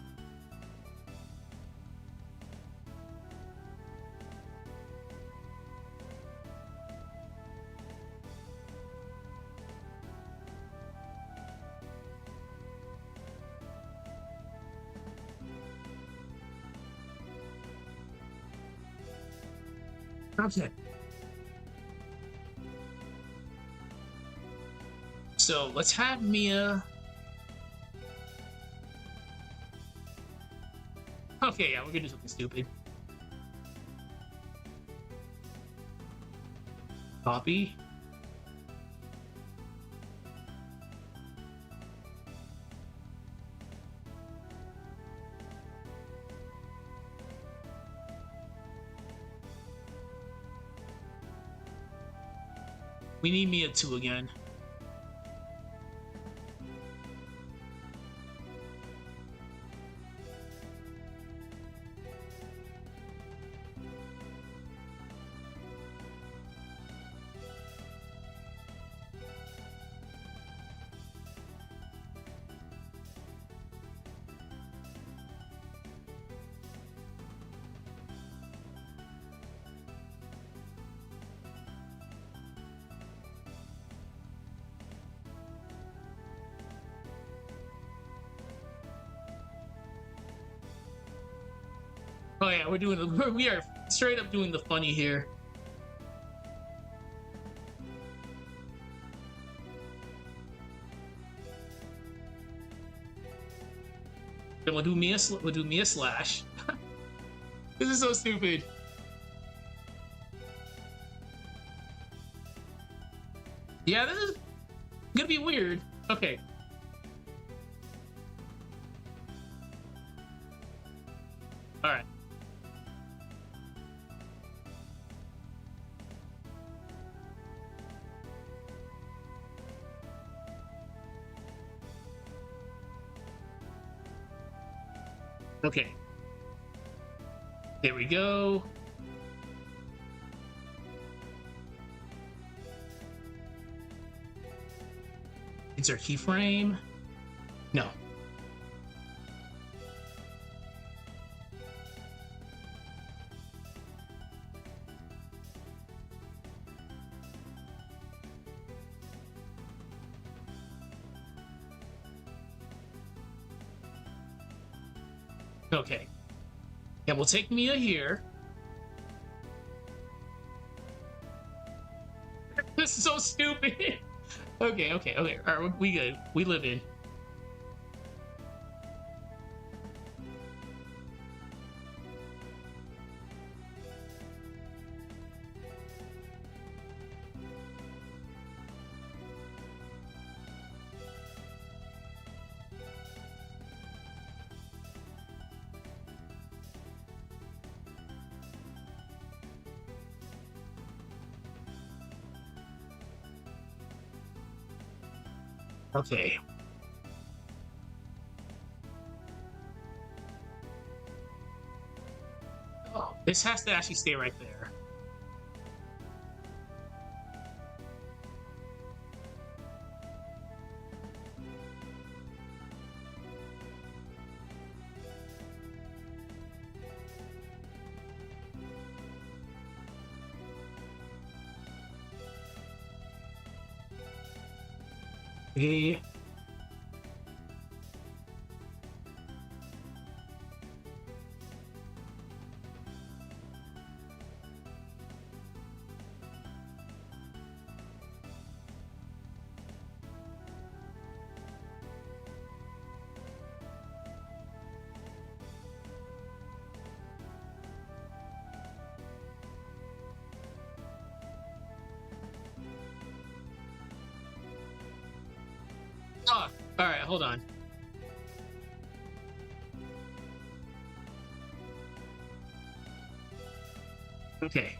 Okay. So let's have Mia. Okay, yeah, we're gonna do something stupid. Copy. We need Mia 2 again. Oh yeah, we are straight up doing the funny here. Then we'll do Mia slash. This is so stupid. Yeah, this is gonna be weird. Okay. All right. Okay. There we go. Insert keyframe. No. Okay. Yeah, we'll take Mia here. This is so stupid. Okay. All right, we good. We live in. Okay. Oh, this has to actually stay right there. Okay. Oh, all right, hold on. Okay.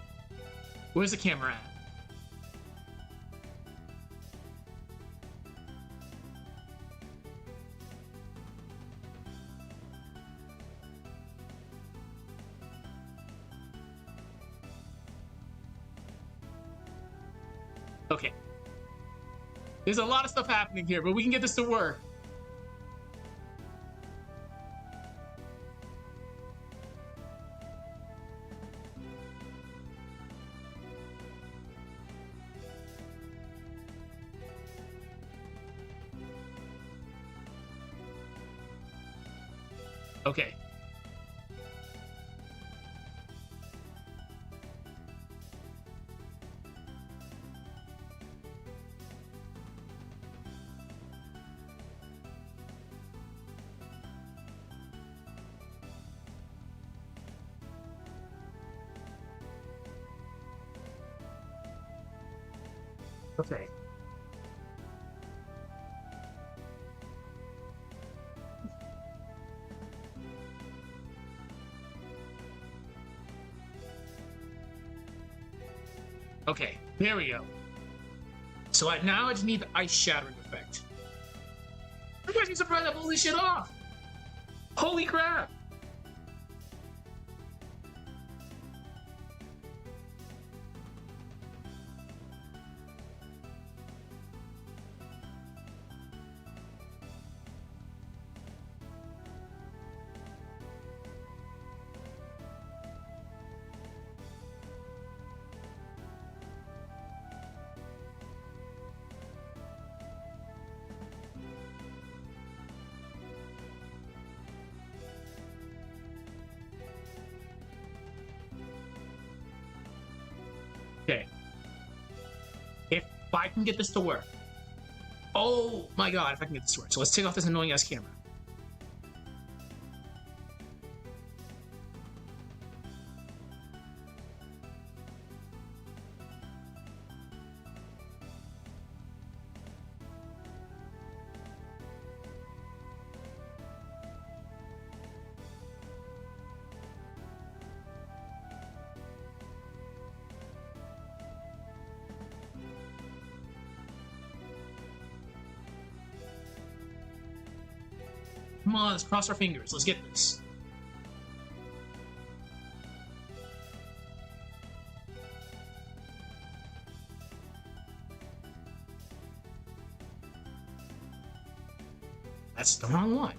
Where's the camera at? Okay. There's a lot of stuff happening here, but we can get this to work. Okay. Okay. Okay, there we go. So now I just need the ice shattering effect. I'm actually surprised I pulled this shit off. Holy crap! Okay. If I can get this to work. Oh my god, if I can get this to work. So let's take off this annoying ass camera. Come on, let's cross our fingers. Let's get this. the wrong one.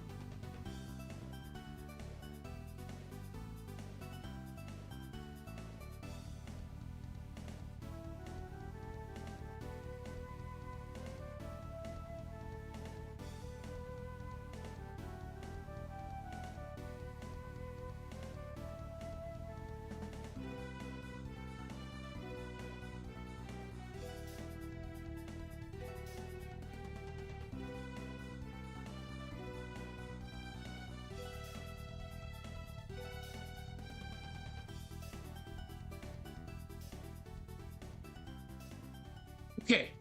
Okay,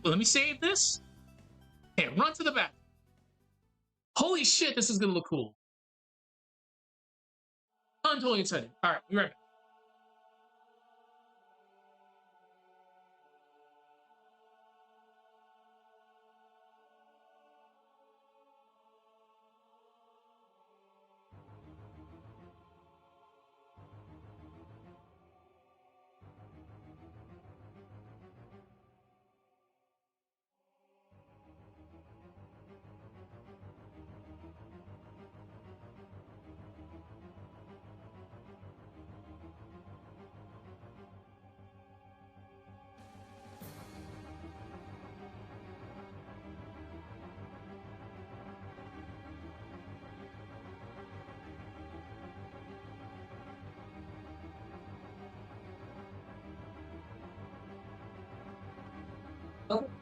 let me save this. Okay, run to the back. Holy shit, this is gonna look cool. I'm totally excited. All right, be right back.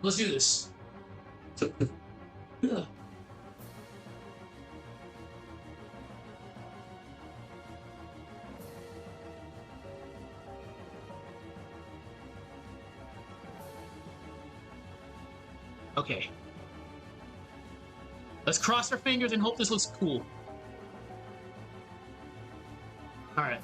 Let's do this. Okay. Let's cross our fingers and hope this looks cool. All right.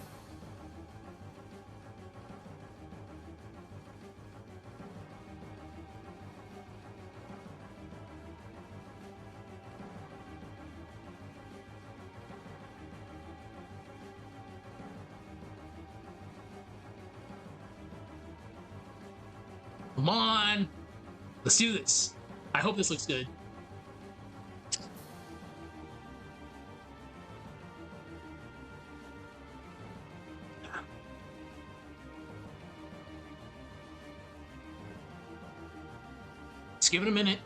Come on. Let's do this. I hope this looks good. Let's give it a minute.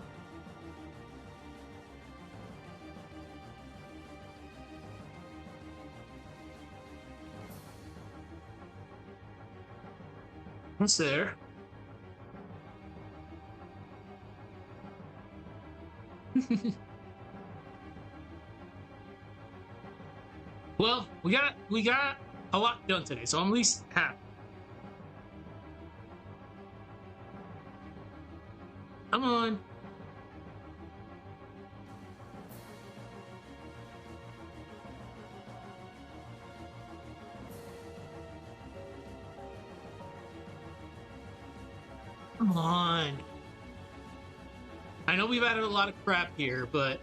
What's there? Well, we got a lot done today, so I'm at least happy. Come on. Come on. I know we've added a lot of crap here, but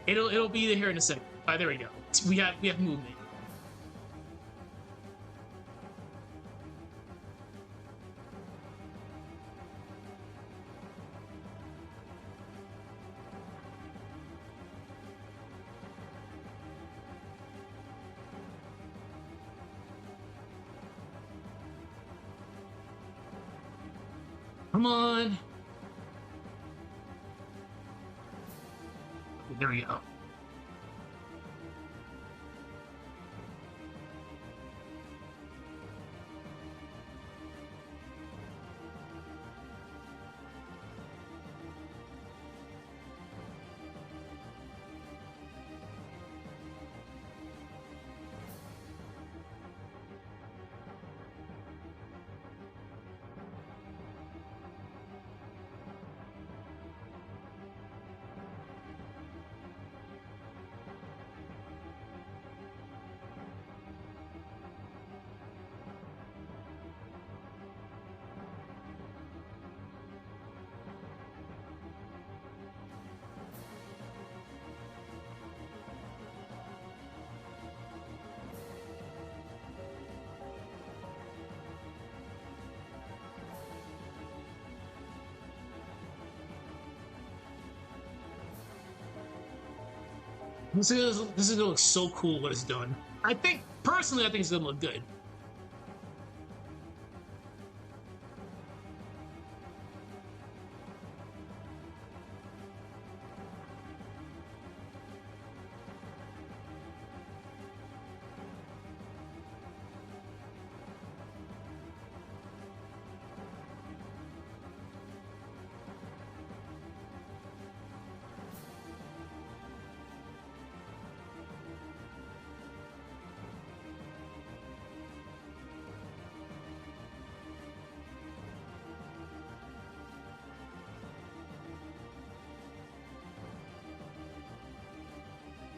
it'll be here in a second. There we go. We have movement. Come on. There we go. This is gonna look so cool when it's done. I think personally, I think it's gonna look good.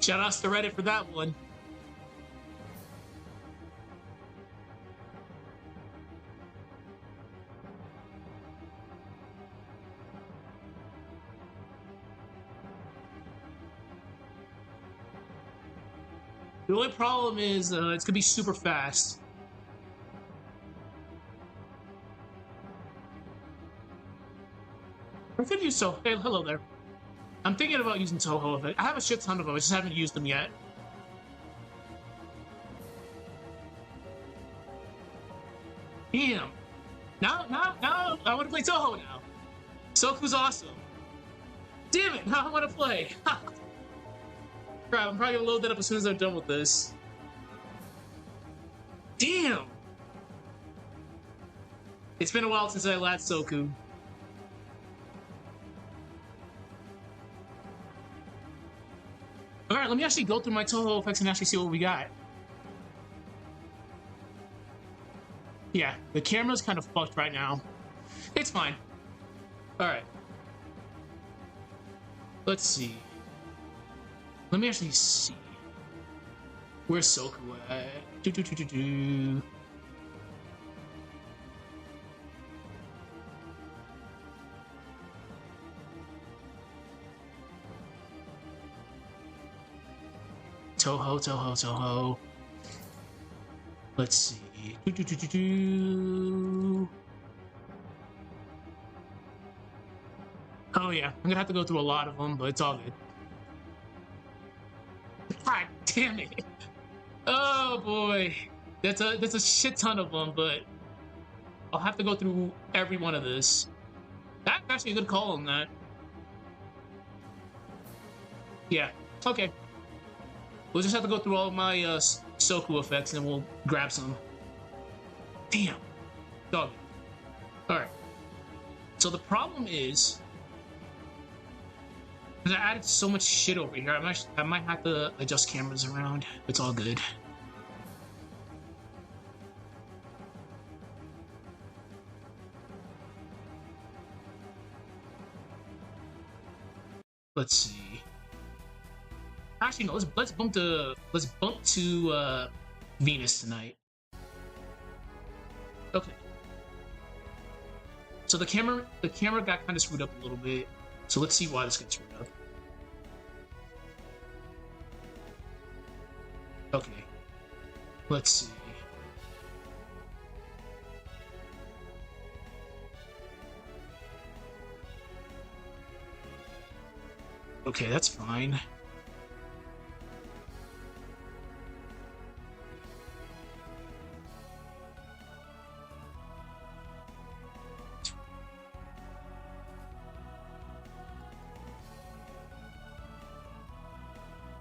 Shout outs to Reddit for that one. The only problem is it's gonna be super fast. I could use Toho. Hey, hello there. I'm thinking about using Toho of it. I have a shit ton of them. I just haven't used them yet. Damn. Now, I want to play Toho now. Soku's awesome. Damn it! Now I want to play. Crap! I'm probably gonna load that up as soon as I'm done with this. Damn. It's been a while since I last Soku. Alright, let me actually go through my Toho effects and actually see what we got. Yeah, the camera's kind of fucked right now. It's fine. Alright. Let's see. Let me actually see. Where's Soku at? Do. Toho. Let's see. Oh yeah, I'm gonna have to go through a lot of them, but it's all good. God damn it! Oh boy, that's a shit ton of them, but I'll have to go through every one of this. That's actually a good call on that. Yeah. Okay. We'll just have to go through all of my Soku effects and we'll grab some. Damn. Dog. Alright. So the problem is, because I added so much shit over here, I might have to adjust cameras around. It's all good. Let's see. Actually, no. Let's bump to Venus tonight. Okay. So the camera got kind of screwed up a little bit. So let's see why this got screwed up. Okay. Let's see. Okay, that's fine.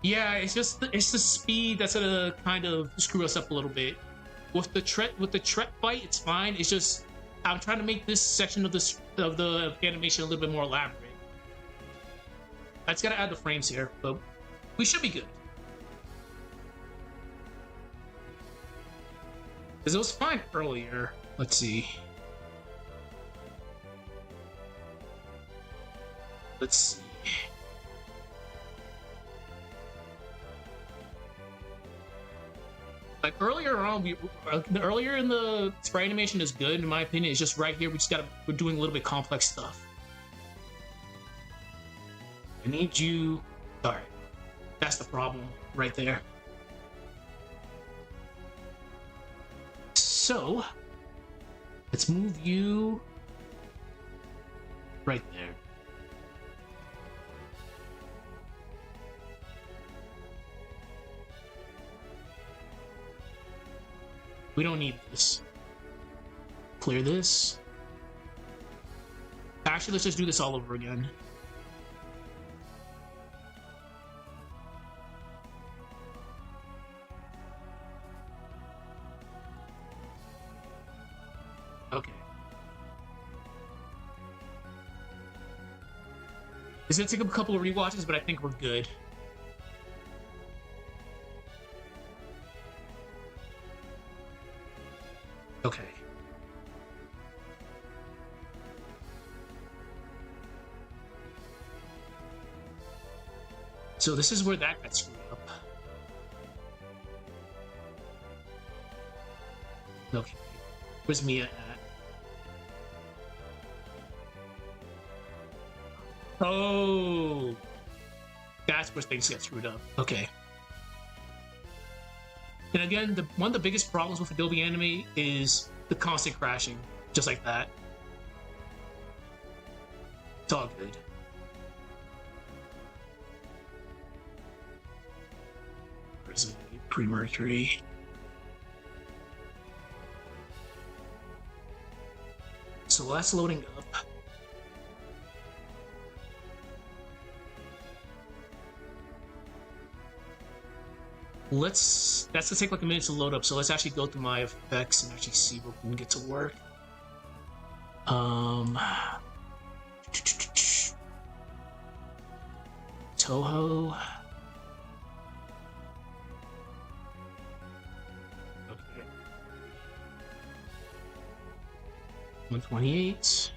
Yeah, it's the speed that's gonna kind of screw us up a little bit. With the Tret fight, it's fine. It's just I'm trying to make this section of the animation a little bit more elaborate. I just gotta add the frames here, but we should be good. Because it was fine earlier. Let's see. Let's see. Like earlier on, earlier in the sprite animation is good in my opinion. It's just right here we're doing a little bit complex stuff. I need you. All right, that's the problem right there. So let's move you right there. We don't need this. Clear this. Actually, let's just do this all over again. Okay. It's gonna take a couple of rewatches, but I think we're good. Okay. So this is where that got screwed up. Okay. Where's Mia at? Oh, that's where things get screwed up. Okay. And again, one of the biggest problems with Adobe Animate is the constant crashing, just like that. It's all good. Where's PreMercury? So that's loading up. That's gonna take like a minute to load up, so let's actually go through my effects and actually see what we can get to work. Toho. Okay. 128.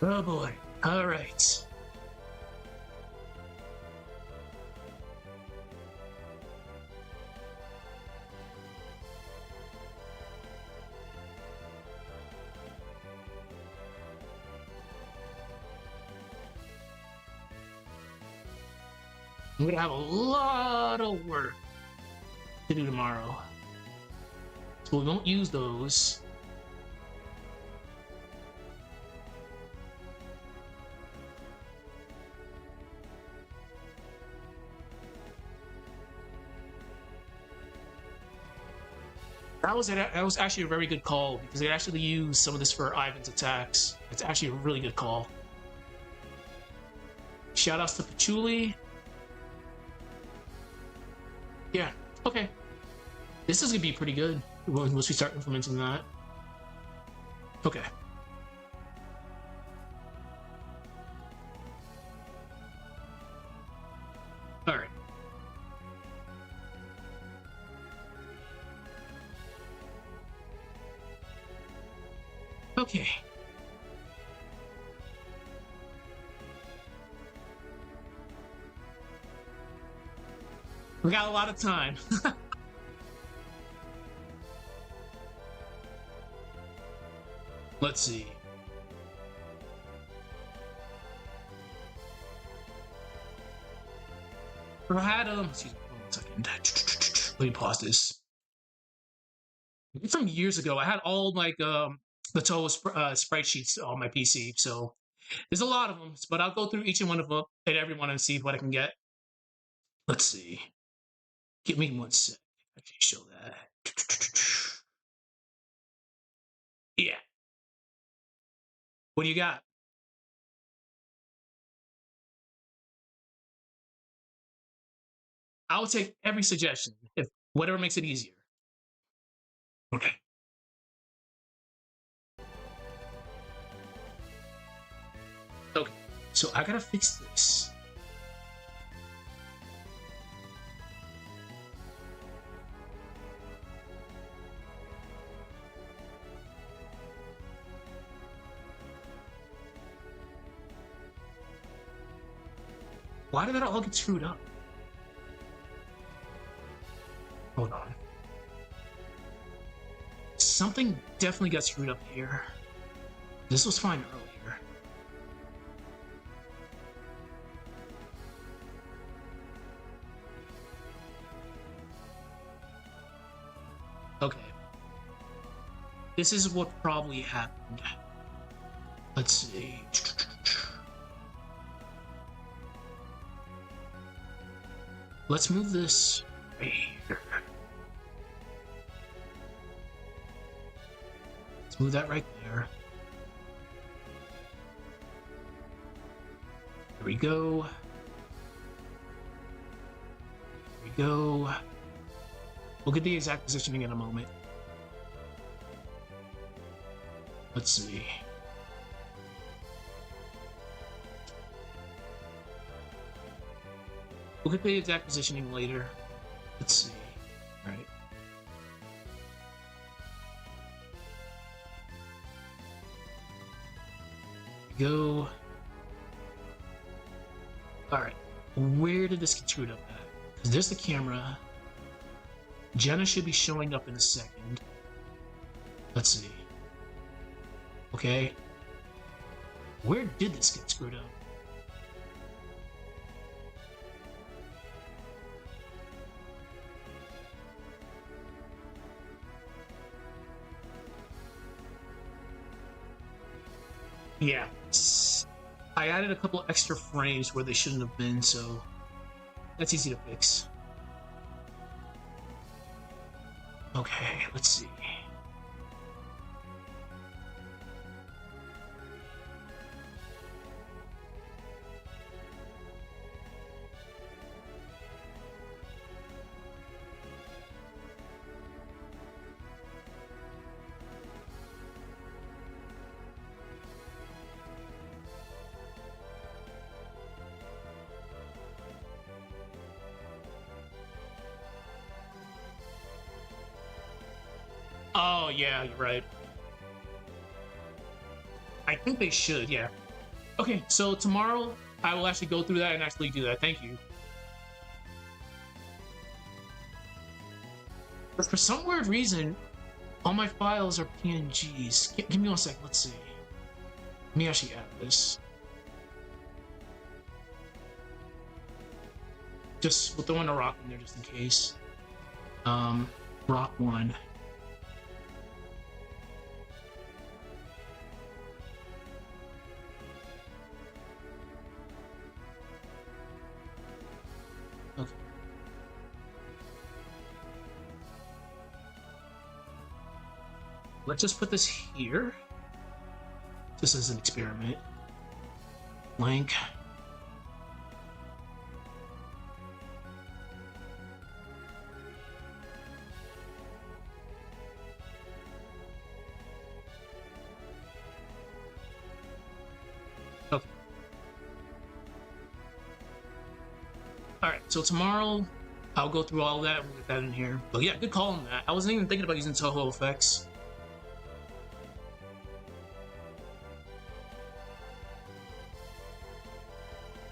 Oh boy. All right. I'm gonna have a lot of work to do tomorrow. So we won't use those. That was actually a very good call because they actually used some of this for Ivan's attacks. It's actually a really good call. Shoutouts to Patchouli. Yeah, okay. This is gonna be pretty good once we start implementing that. Okay. All right. Okay. We got a lot of time. Let's see. I had excuse me, 1 second. Let me pause this. From years ago, I had all like the total sprite sheets on my PC, so there's a lot of them. But I'll go through each and one of them and every one and see what I can get. Let's see. Give me 1 sec. I can show that. Yeah. What do you got? I'll take every suggestion if whatever makes it easier. Okay. Okay. So I gotta fix this. Why did that all get screwed up? Hold on. Something definitely got screwed up here. This was fine earlier. Okay. This is what probably happened. Let's see. Let's move this right here. Let's move that right there. There we go. There we go. We'll get the exact positioning in a moment. Let's see. We'll get the exact positioning later. Let's see. All right. Go. All right. Where did this get screwed up at? Because there's the camera. Jenna should be showing up in a second. Let's see. Okay. Where did this get screwed up? Yeah. I added a couple extra frames where they shouldn't have been, so that's easy to fix. Okay, let's see. Oh, yeah, you're right. I think they should, yeah. Okay, so tomorrow I will actually go through that and actually do that. Thank you. But for some weird reason, all my files are PNGs. Give me one sec, let's see. Let me actually add this. Just we'll throw in a rock in there just in case. Rock 1. Okay. Let's just put this here. This is an experiment. Blank. Okay. Alright, so tomorrow I'll go through all of that and we'll get that in here. But yeah, good call on that. I wasn't even thinking about using Toho effects.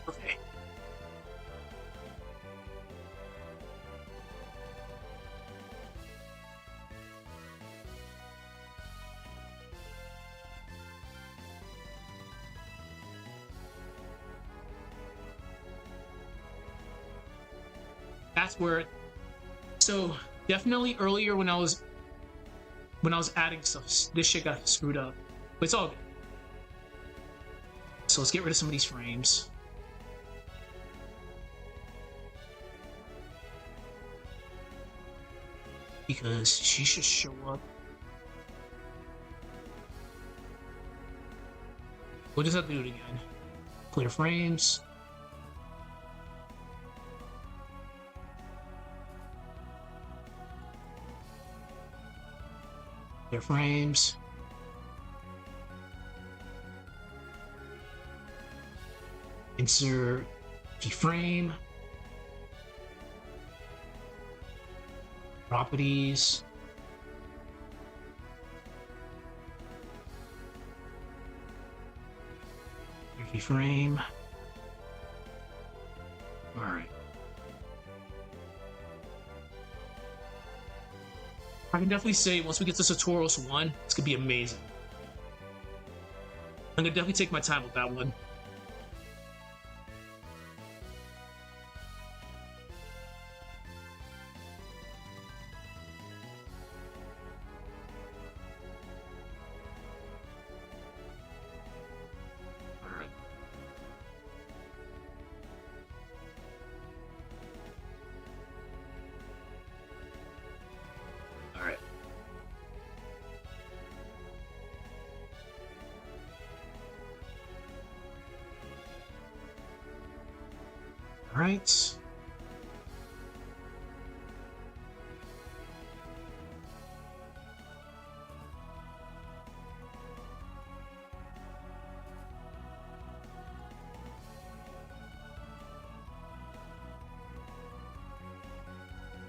Okay. That's where. So definitely earlier when I was adding stuff, this shit got screwed up. But it's all good. So let's get rid of some of these frames. Because she should show up. We'll just have to do it again. Clear frames. Clear frames. Insert keyframe. Properties. Keyframe. All right. I can definitely say once we get to Satoros 1, it's gonna be amazing. I'm gonna definitely take my time with that one. right.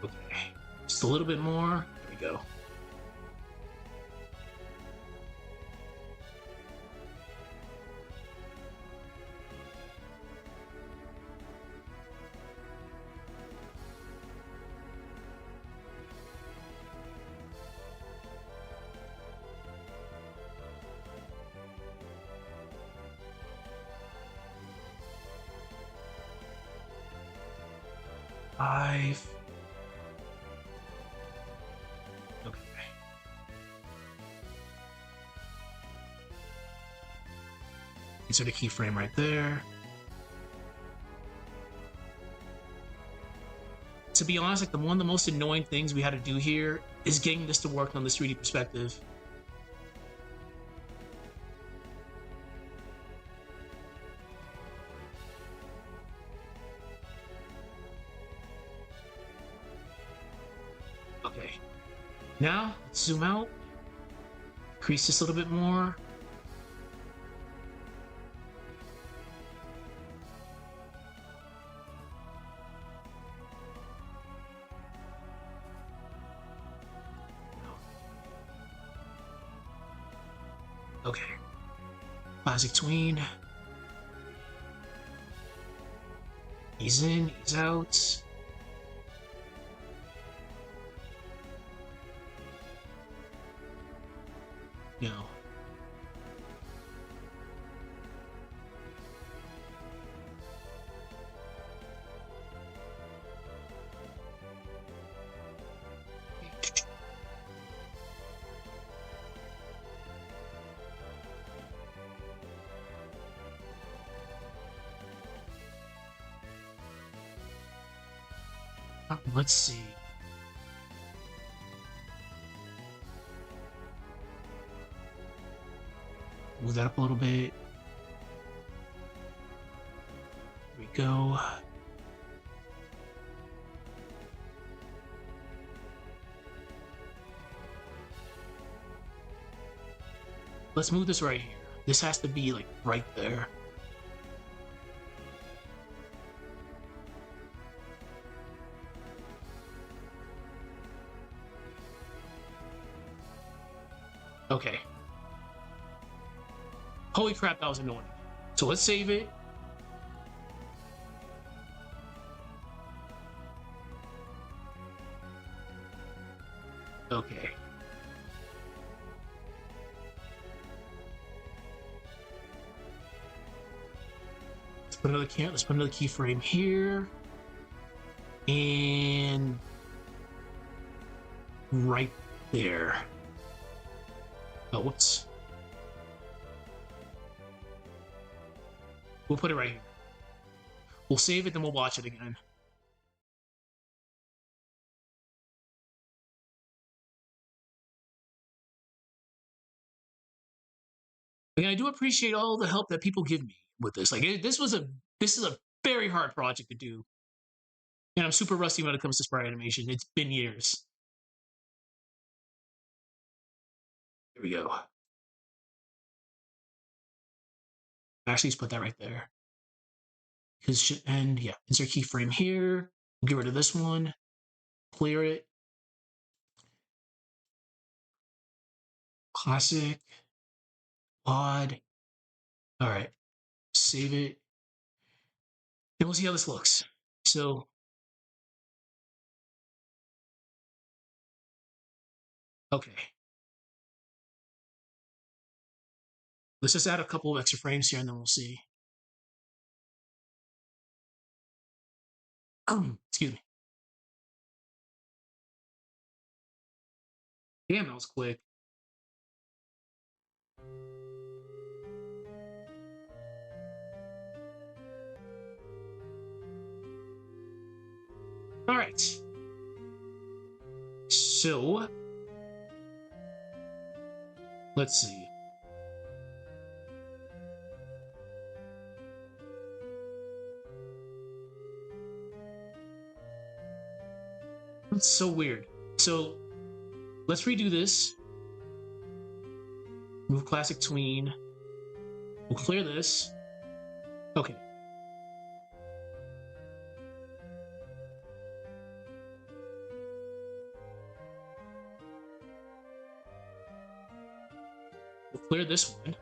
Okay, just a little bit more. There we go. Five. Okay. Insert a keyframe right there. To be honest, like one of the most annoying things we had to do here is getting this to work on this 3D perspective. Okay. Now, let's zoom out. Increase this a little bit more. Okay. Classic tween. Ease in, ease out. No. Let's see. Move that up a little bit. There we go. Let's move this right here. This has to be like right there. Okay. Holy crap, that was annoying. So let's save it. Okay. Let's put another keyframe here. And right there. Oh, whoops. We'll put it right here. We'll save it, then we'll watch it again. Again, I do appreciate all the help that people give me with this. Like, this is a very hard project to do, and I'm super rusty when it comes to sprite animation. It's been years. Here we go. Actually, let's put that right there. And yeah, insert keyframe here. We'll get rid of this one. Clear it. Classic. Odd. All right. Save it. And we'll see how this looks. So, okay. Let's just add a couple of extra frames here and then we'll see. Excuse me. Damn, that was quick. All right. So, let's see. It's so weird. So let's redo this. Move classic tween. We'll clear this. Okay. We'll clear this one.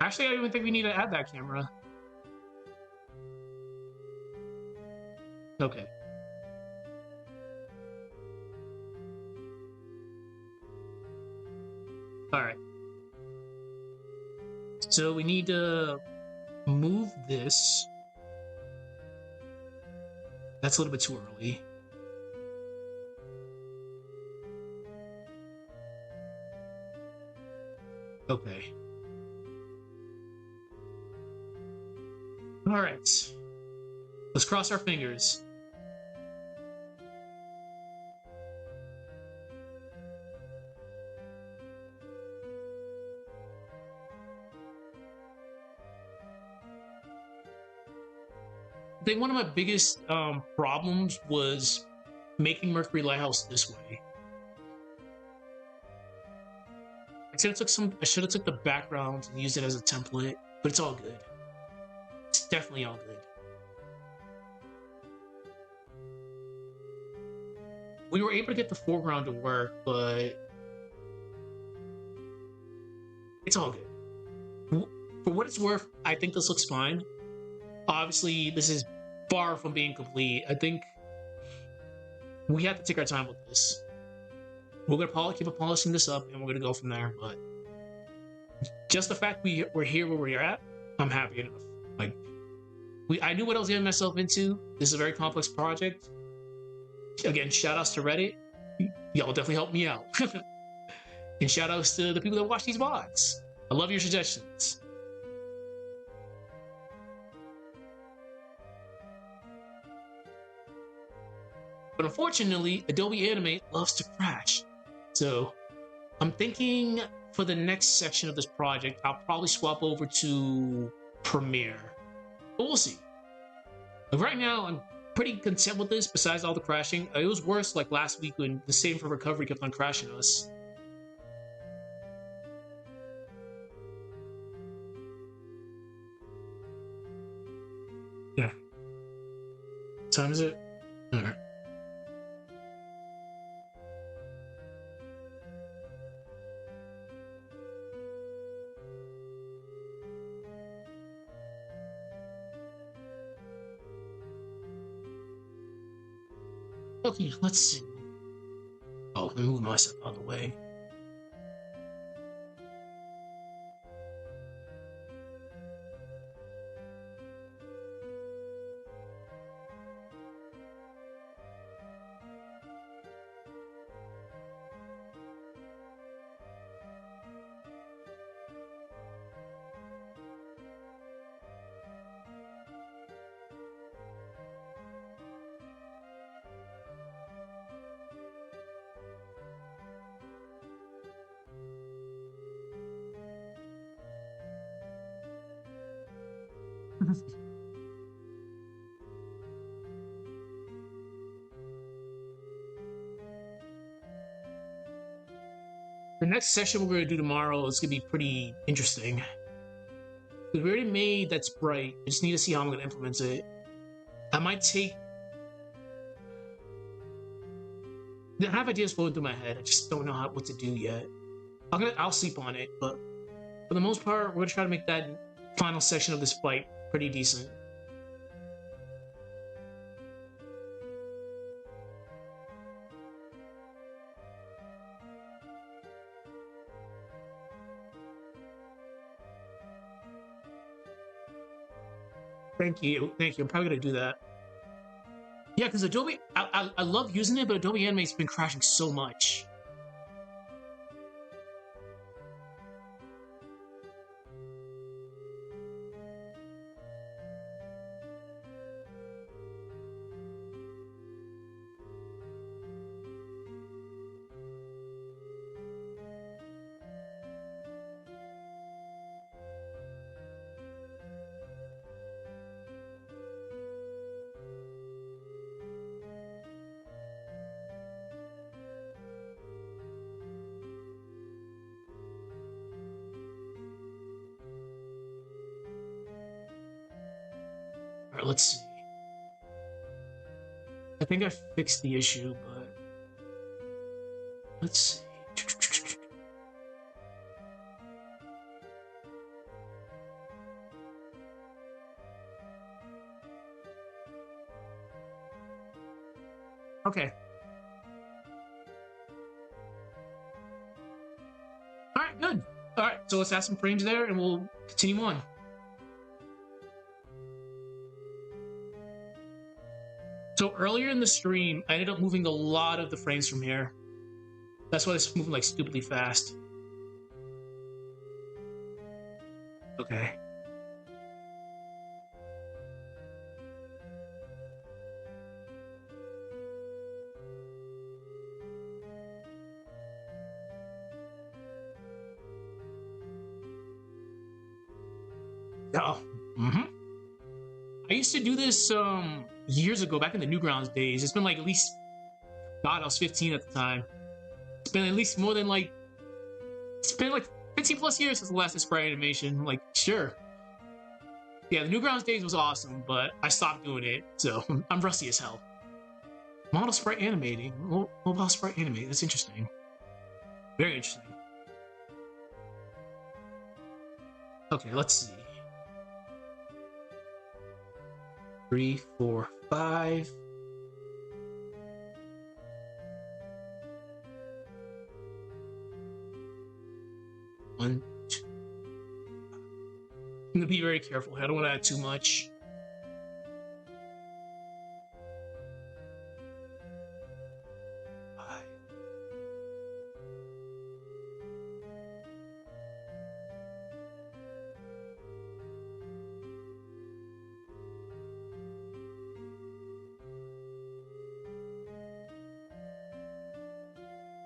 Actually, I don't even think we need to add that camera. Okay. All right. So we need to move this. That's a little bit too early. Okay. All right. Let's cross our fingers. I think one of my biggest problems was making Mercury Lighthouse this way. I should have took the background and used it as a template, but it's all good. It's definitely all good. We were able to get the foreground to work, but it's all good. For what it's worth, I think this looks fine. Obviously, this is far from being complete. I think we have to take our time with this. We're gonna keep polishing this up, and we're gonna go from there. But just the fact we're here where we're at, I'm happy enough. Like, I knew what I was getting myself into. This is a very complex project. Again, shout outs to Reddit. Y'all definitely helped me out. And shout outs to the people that watch these VODs. I love your suggestions. But unfortunately, Adobe Animate loves to crash. So I'm thinking for the next section of this project, I'll probably swap over to Premiere. But we'll see. But right now, I'm pretty content with this, besides all the crashing. It was worse like last week when the Save for Recovery kept on crashing us. Yeah. What time is it? Alright. Okay, let's see. Oh, let me move myself out of the way. The next session we're going to do tomorrow is going to be pretty interesting. We already made that Sprite. I just need to see how I'm going to implement it. I might take... I have ideas flowing through my head. I just don't know what to do yet. I'll sleep on it, but for the most part, we're going to try to make that final section of this fight pretty decent. Thank you. Thank you. I'm probably going to do that. Yeah, because Adobe... I love using it, but Adobe Animate's been crashing so much. All right, let's see. I think I fixed the issue, but let's see. Okay. All right, good. All right, so let's add some frames there, and we'll continue on. So earlier in the stream, I ended up moving a lot of the frames from here. That's why it's moving like stupidly fast. Okay. Oh. Mm-hmm. I used to do this years ago, back in the Newgrounds days. It's been like at least, God, I was 15 at the time. It's been at least more than like, it's been like 15 plus years since the last Sprite animation. Like, sure. Yeah, the Newgrounds days was awesome, but I stopped doing it, so I'm rusty as hell. Model Sprite animating. Mobile Sprite animating. That's interesting. Very interesting. Okay, let's see. 3, 4, 5. One, two. I'm gonna be very careful. I don't want to add too much.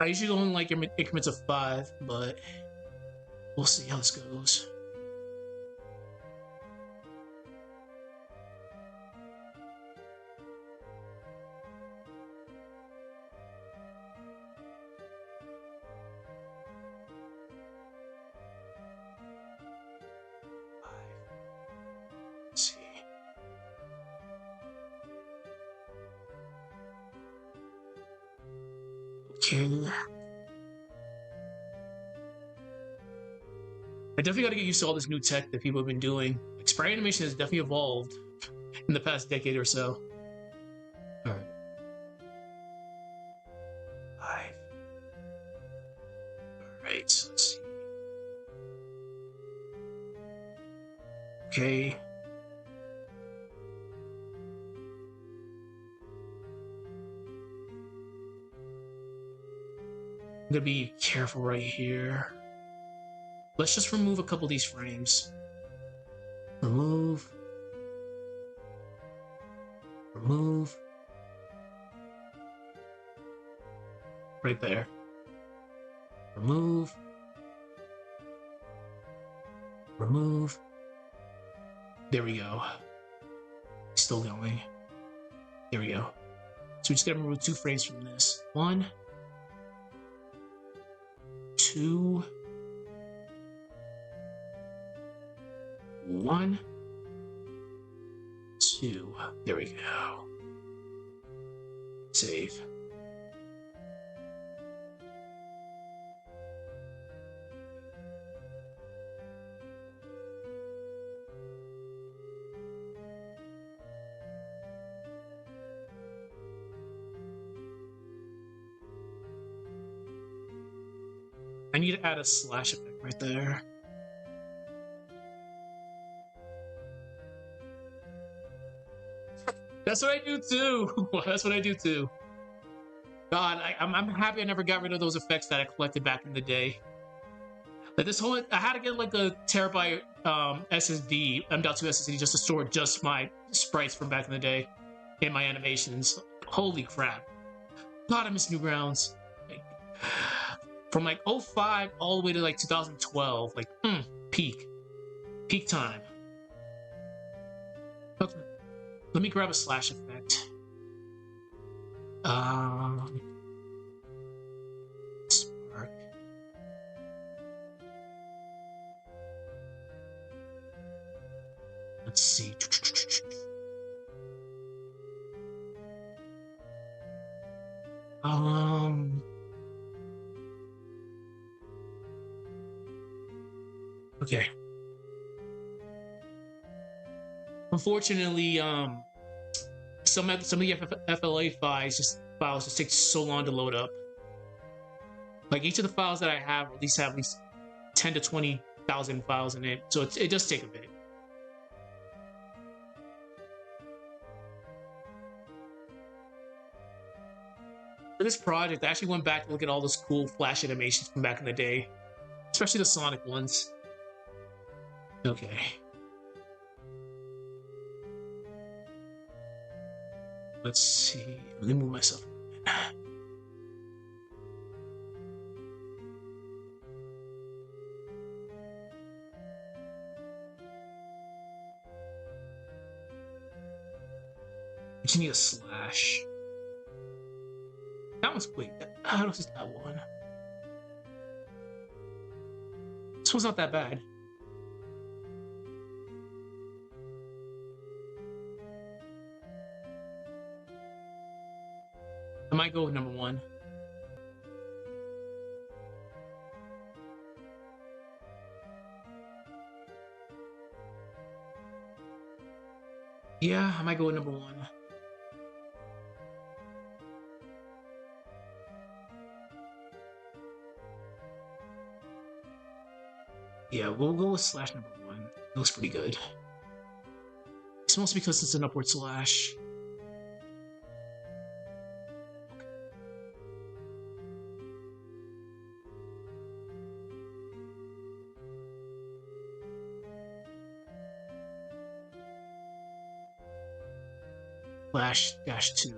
I usually go in like increments of 5, but we'll see how this goes. Let's see. Okay. I definitely got to get used to all this new tech that people have been doing. Like, sprite animation has definitely evolved in the past decade or so. All right. 5. All right, so let's see. Okay. I'm gonna be careful right here. Let's just remove a couple of these frames. Remove. Remove. Right there. Remove. Remove. There we go. Still going. There we go. So we just gotta remove 2 frames from this. 1, 2, 1, 2. There we go. Save. I need to add a slash effect right there. That's what I do too. That's what I do too. God, I'm happy I never got rid of those effects that I collected back in the day. Like this whole, I had to get like a terabyte SSD, M.2 SSD, just to store just my sprites from back in the day in my animations. Holy crap. God, I miss Newgrounds. Like, from like 05 all the way to like 2012, like peak time. Okay, let me grab a slash effect. Spark. Let's see. Okay. Unfortunately, some of the FLA files just take so long to load up. Like each of the files that I have at least 10 to 20,000 files in it, so it does take a bit. For this project, I actually went back to look at all those cool Flash animations from back in the day, especially the Sonic ones. Okay. Let's see. Let me move myself. I just need a slash. That one's wait. How else is that one? This one's not that bad. I might go with number one. Yeah, I might go with number one. Yeah, we'll go with slash number one. It looks pretty good. It's mostly because it's an upward slash. Slash dash 2.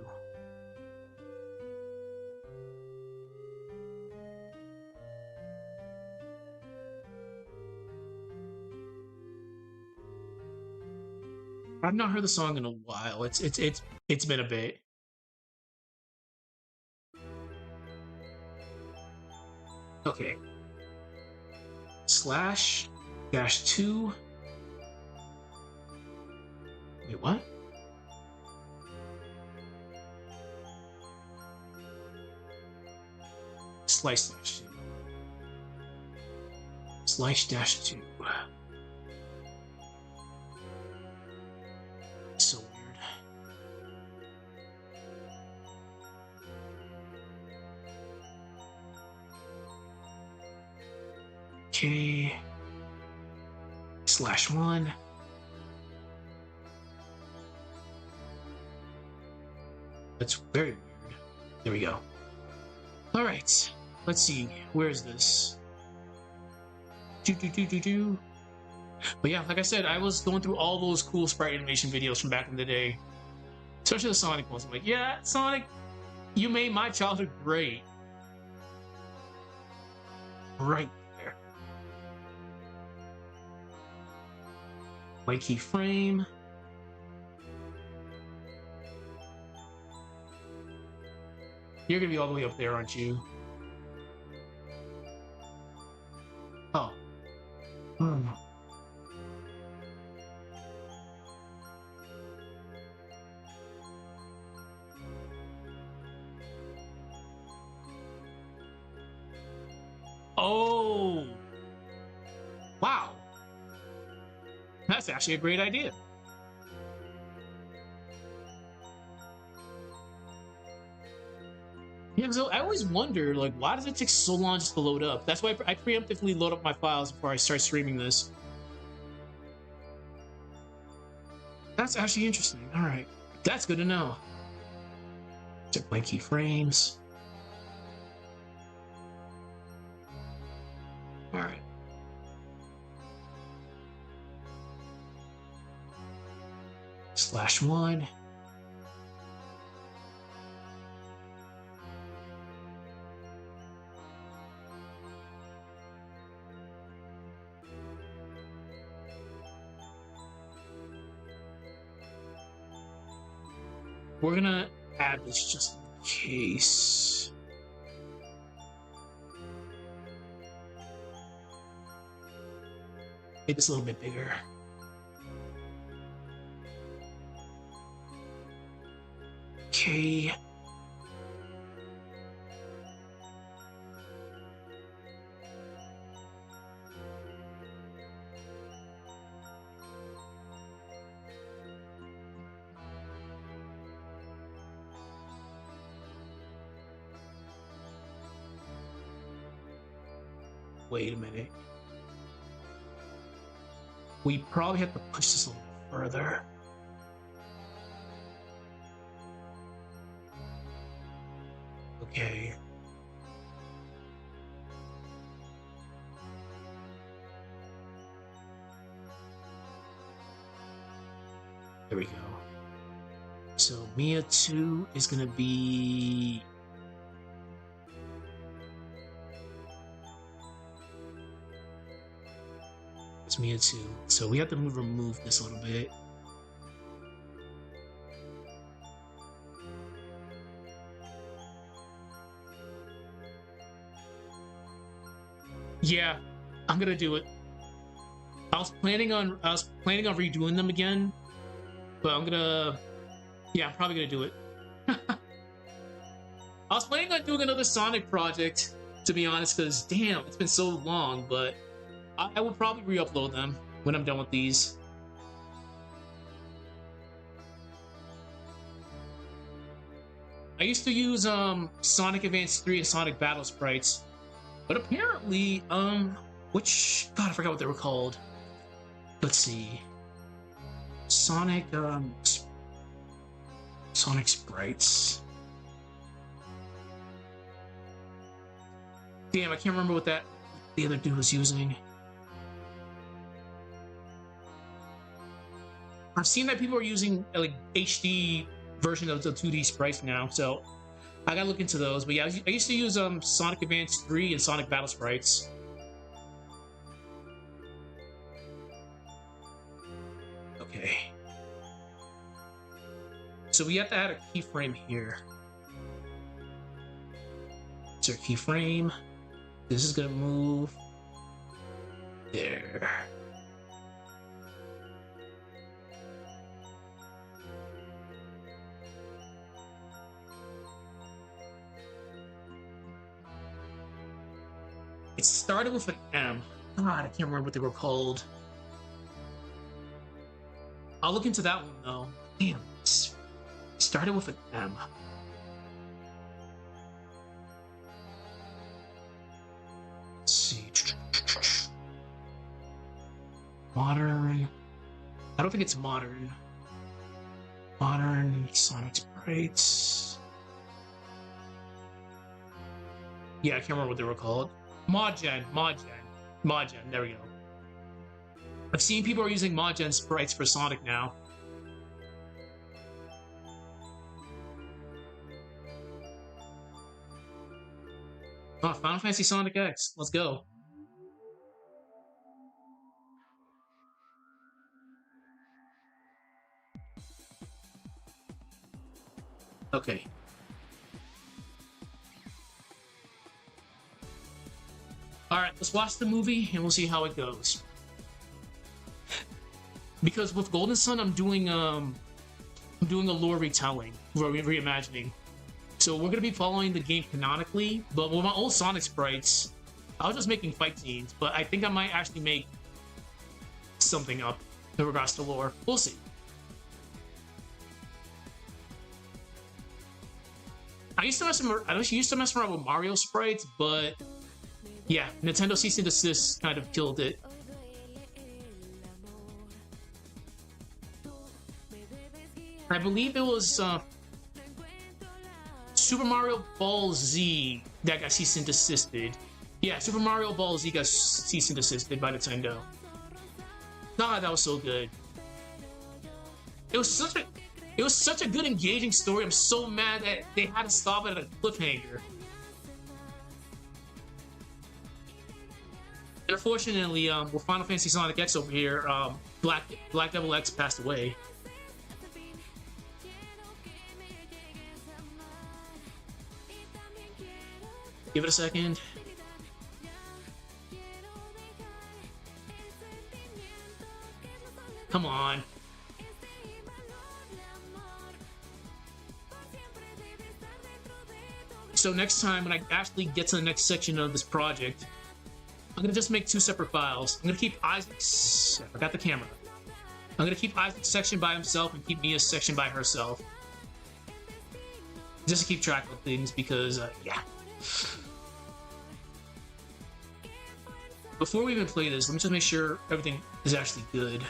I've not heard the song in a while. It's been a bit. Okay. Slash dash 2. Wait, what? Slice dash 2. Slice dash 2. So weird. Okay. Slash 1. That's very weird. There we go. All right. Let's see. Where is this? But yeah, like I said, I was going through all those cool sprite animation videos from back in the day, especially the Sonic ones. I'm like, yeah, Sonic, you made my childhood great. Right there. White keyframe. You're gonna be all the way up there, aren't you? Oh. Hmm. Oh. Wow. That's actually a great idea. Yeah, so I always wonder, like, why does it take so long just to load up? That's why I preemptively load up my files before I start streaming this. That's actually interesting. All right, that's good to know. Check my keyframes. All right. Slash 1. We're gonna add this just in case. Make this a little bit bigger. Okay. Wait a minute. We probably have to push this a little further. Okay. There we go. So Mia 2 is gonna be it's Mia 2. So we have to remove this a little bit. Yeah, I'm gonna do it. I was planning on redoing them again, but I'm probably gonna do it. I was planning on doing another Sonic project, to be honest, because damn, it's been so long, but I will probably re-upload them when I'm done with these. I used to use Sonic Advance 3 and Sonic Battle Sprites, but apparently, which, God, I forgot what they were called. Let's see. Sonic Sprites. Damn, I can't remember what the other dude was using. I've seen that people are using like HD version of the 2D sprites now, so I gotta look into those. But yeah, I used to use Sonic Advance 3 and Sonic Battle Sprites. Okay. So we have to add a keyframe here. It's our keyframe. This is gonna move there. It started with an M. God, I can't remember what they were called. I'll look into that one though. Damn, it started with an M. Let's see. Modern. I don't think it's modern. Modern Sonic Sprites. Yeah, I can't remember what they were called. Modgen, there we go. I've seen people are using Modgen sprites for Sonic now. Oh, Final Fantasy Sonic X, let's go. Okay. Alright, let's watch the movie and we'll see how it goes. Because with Golden Sun, I'm doing a lore retelling, reimagining. So we're gonna be following the game canonically, but with my old Sonic sprites, I was just making fight scenes, but I think I might actually make something up in regards to lore. We'll see. I used to mess around with Mario sprites, but yeah, Nintendo cease and desist kind of killed it. I believe it was Super Mario Ball Z that got cease and desisted. Yeah, Super Mario Ball Z got cease and desisted by Nintendo. God, that was so good. It was such a good engaging story. I'm so mad that they had to stop it at a cliffhanger. And unfortunately, with Final Fantasy Sonic X over here, Black Devil X passed away. Give it a second. Come on. So next time when I actually get to the next section of this project, I'm gonna just make two separate files. I'm gonna keep Isaac's, I forgot the camera. I'm gonna keep Isaac's section by himself and keep Mia's section by herself. Just to keep track of things because, yeah. Before we even play this, let me just make sure everything is actually good.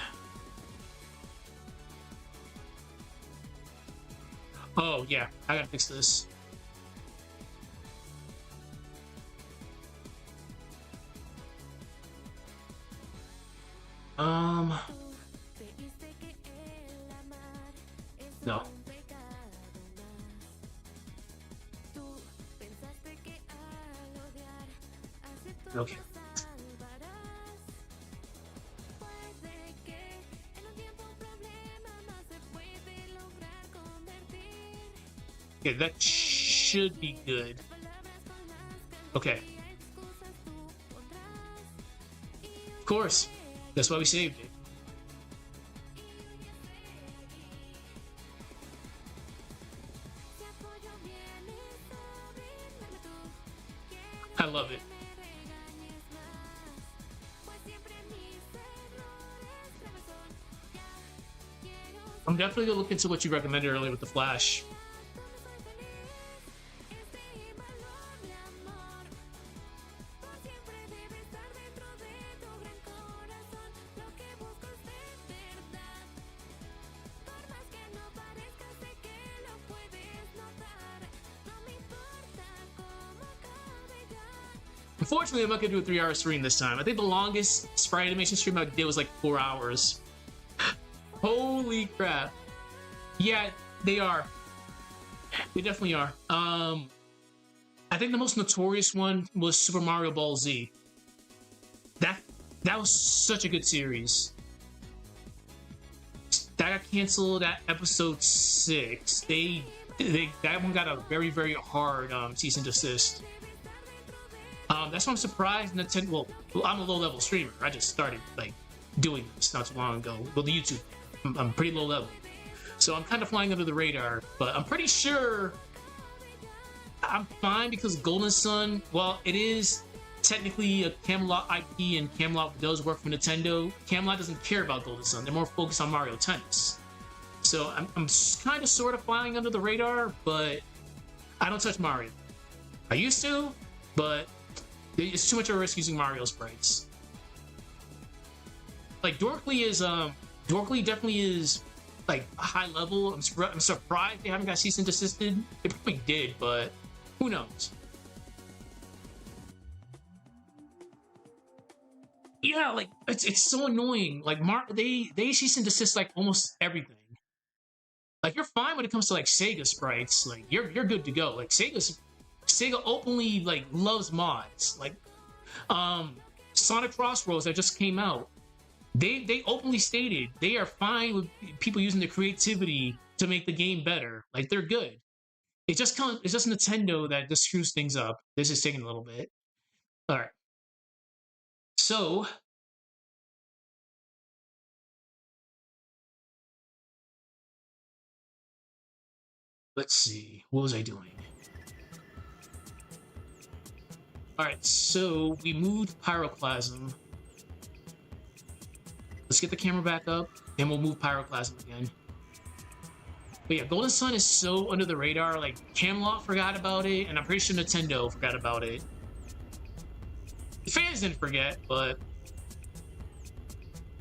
Oh yeah, I gotta fix this. No. Okay. Okay, that should be good. Okay. Of course. That's why we saved it. I love it. I'm definitely gonna look into what you recommended earlier with the Flash. Unfortunately, I'm not gonna do a 3-hour stream this time. I think the longest Sprite animation stream I did was like 4 hours. Holy crap. Yeah, they are. They definitely are. I think the most notorious one was Super Mario Ball Z. That was such a good series. That got canceled at episode 6. That one got a very, very hard cease and desist. That's why I'm surprised Nintendo. Well, I'm a low-level streamer. I just started like doing this not too long ago. Well, the YouTube. I'm pretty low level, so I'm kind of flying under the radar. But I'm pretty sure I'm fine because Golden Sun, while it is technically a Camelot IP and Camelot does work for Nintendo, Camelot doesn't care about Golden Sun. They're more focused on Mario Tennis. So I'm kind of sort of flying under the radar, but I don't touch Mario. I used to, but it's too much of a risk using Mario sprites. Like Dorkly definitely is like a high level. I'm surprised they haven't got cease and desisted. They probably did, but who knows? Yeah, like it's so annoying. Like they cease and desist like almost everything. Like you're fine when it comes to like Sega sprites. Like you're good to go. Like Sega openly like loves mods. Like Sonic Crossroads that just came out. They openly stated they are fine with people using their creativity to make the game better. Like they're good. It's just Nintendo that just screws things up. This is taking a little bit. All right. So let's see. What was I doing? All right. So we moved Pyroclasm. Let's get the camera back up, and we'll move Pyroclasm again. But yeah, Golden Sun is so under the radar. Like, Camelot forgot about it, and I'm pretty sure Nintendo forgot about it. The fans didn't forget, but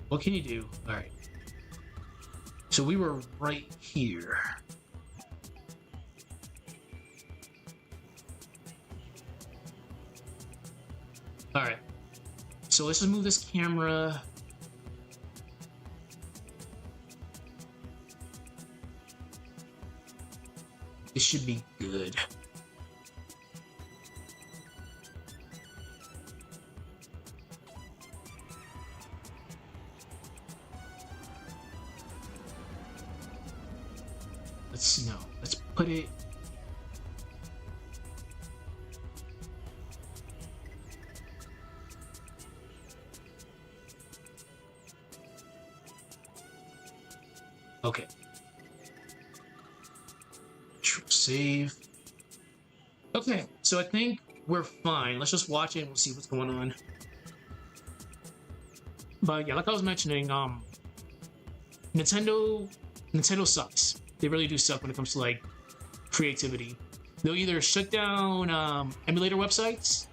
what can you do? All right. So we were right here. All right. So let's just move this camera. This should be good. Let's put it. Okay. Save. Okay, so I think we're fine. Let's just watch it and we'll see what's going on. But yeah, like I was mentioning, Nintendo sucks. They really do suck when it comes to like creativity. They'll either shut down emulator websites,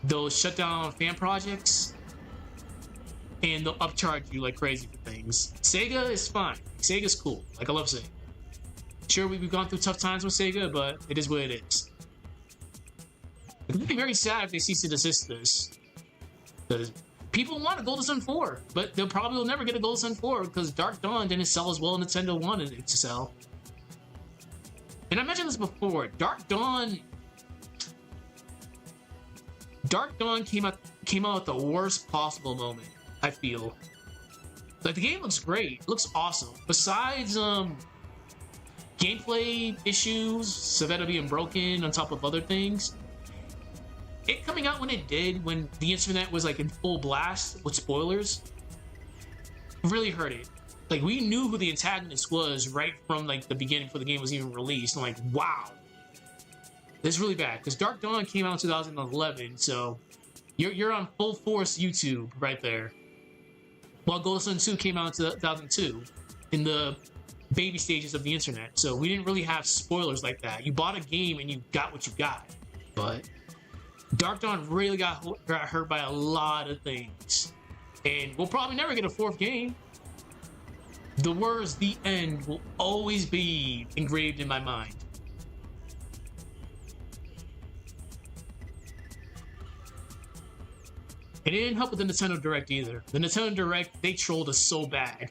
they'll shut down fan projects and they'll upcharge you like crazy for things. Sega is fine. Sega's cool. Like, I love Sega. Sure, we've gone through tough times with Sega, but it is what it is. It would be very sad if they cease to desist this. Because people want a Golden Sun 4, but they'll probably will never get a Golden Sun 4 because Dark Dawn didn't sell as well as Nintendo wanted it to sell. And I mentioned this before. Dark Dawn came out at the worst possible moment, I feel. Like, the game looks great. It looks awesome. Besides gameplay issues, Savetta being broken on top of other things, it coming out when it did, when the internet was like in full blast with spoilers, really hurt it. Like, we knew who the antagonist was right from like the beginning before the game was even released. I'm like, wow, this is really bad. Because Dark Dawn came out in 2011, so you're on full force YouTube right there. While Golden Sun 2 came out in 2002, in the baby stages of the internet. So we didn't really have spoilers like that. You bought a game and you got what you got. But Dark Dawn really got hurt by a lot of things. And we'll probably never get a fourth game. The words "the end" will always be engraved in my mind. And it didn't help with the Nintendo Direct either. The Nintendo Direct, they trolled us so bad.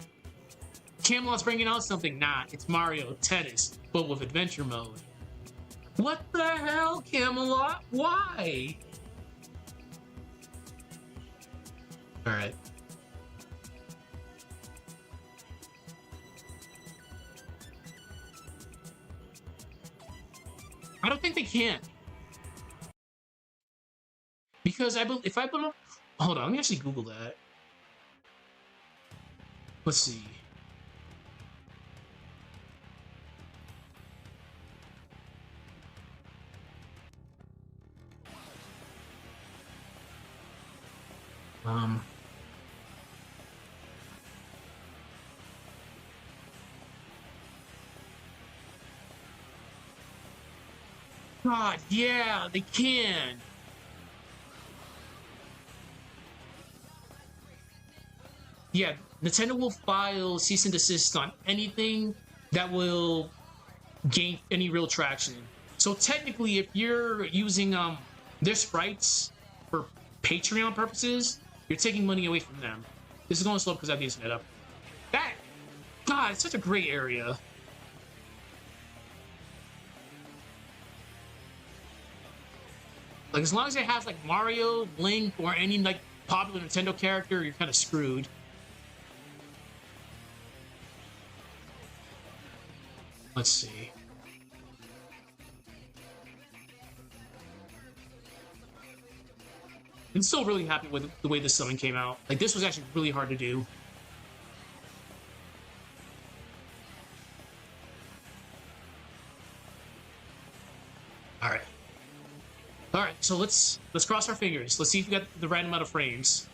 Camelot's bringing out something. Nah, it's Mario Tennis, but with adventure mode. What the hell, Camelot? Why? Alright. I don't think they can. Because if I put up... Hold on, let me actually Google that. Let's see. God, yeah, they can. Yeah, Nintendo will file cease and desist on anything that will gain any real traction. So technically, if you're using their sprites for Patreon purposes, you're taking money away from them. This is going slow because I have the internet up. God, it's such a gray area. Like, as long as it has like Mario, Link, or any like popular Nintendo character, you're kind of screwed. Let's see. I'm still really happy with the way this summon came out. Like, this was actually really hard to do. Alright. Alright, so let's cross our fingers. Let's see if we got the right amount of frames.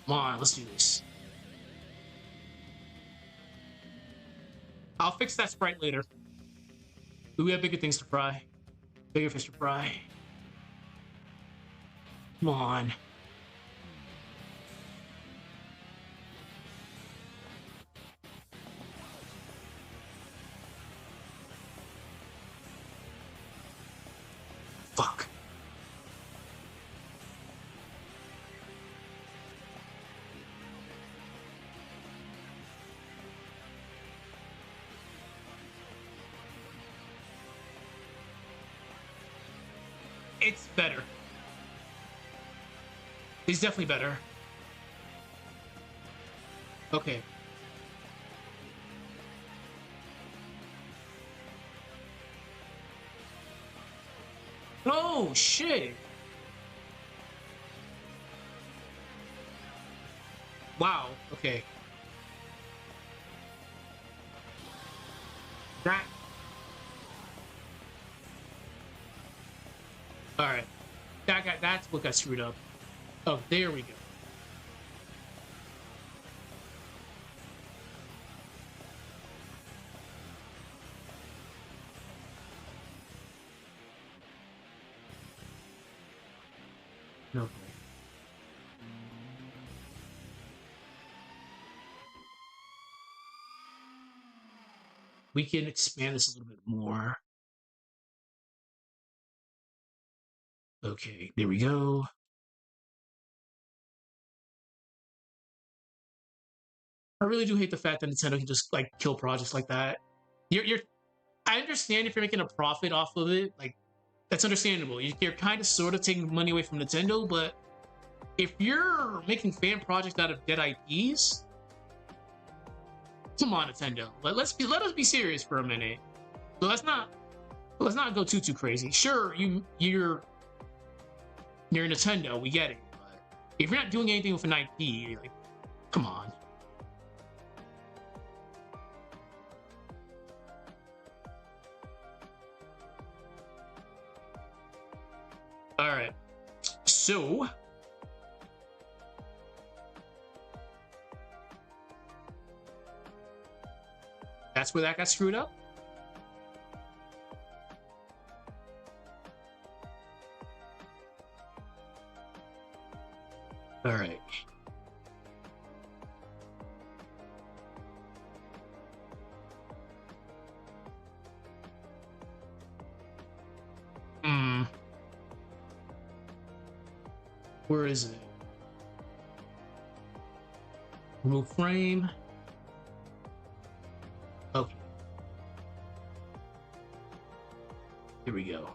Come on, let's do this. I'll fix that sprite later. We have bigger things to fry. Bigger fish to fry. Come on. Fuck. It's better. It's definitely better. Okay. Oh, shit. Wow, okay. That... Alright. That's what got screwed up. Oh, there we go. Okay. We can expand this a little bit more. Okay, there we go. I really do hate the fact that Nintendo can just like kill projects like that. You're I understand if you're making a profit off of it, like that's understandable. You're kind of sort of taking money away from Nintendo, but if you're making fan projects out of dead IPs, come on, Nintendo. Let us be serious for a minute. So let's not go too crazy. Sure, you're Nintendo, we get it. But if you're not doing anything with an IP, like, come on. All right. So that's where that got screwed up. All right. Hmm. Where is it? Remove frame. Okay. Here we go.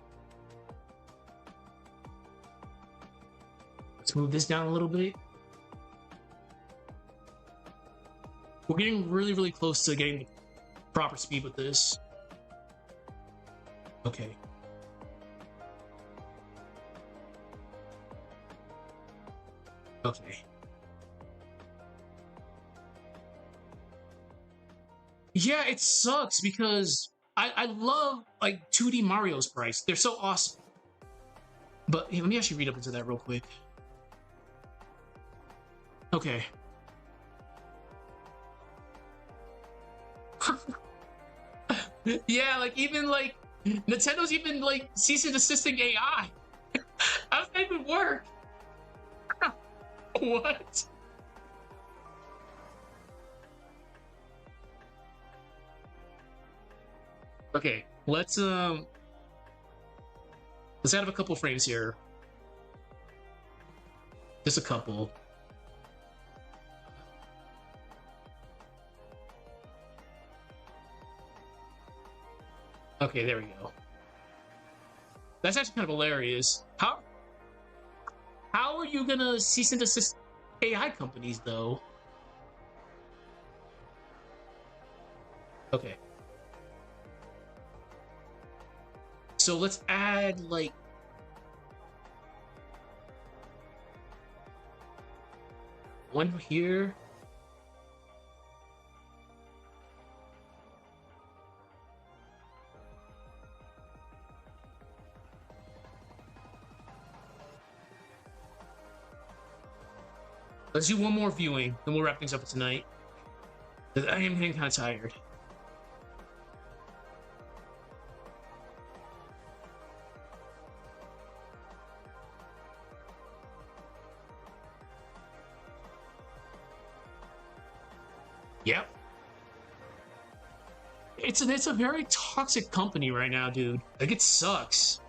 Let's move this down a little bit. We're getting really close to getting the proper speed with this. Okay. Okay. Yeah, it sucks because I love like 2D Mario sprites. They're so awesome. But hey, let me actually read up into that real quick. Okay. Yeah, like even like Nintendo's even like cease and desisting AI. How does that even work? What? Okay, let's add up a couple frames here. Just a couple. Okay, there we go. That's actually kind of hilarious. How are you gonna cease and desist AI companies though? Okay. So let's add like one here. Let's do one more viewing, then we'll wrap things up for tonight. I am getting kind of tired. Yep. It's a very toxic company right now, dude. Like it sucks.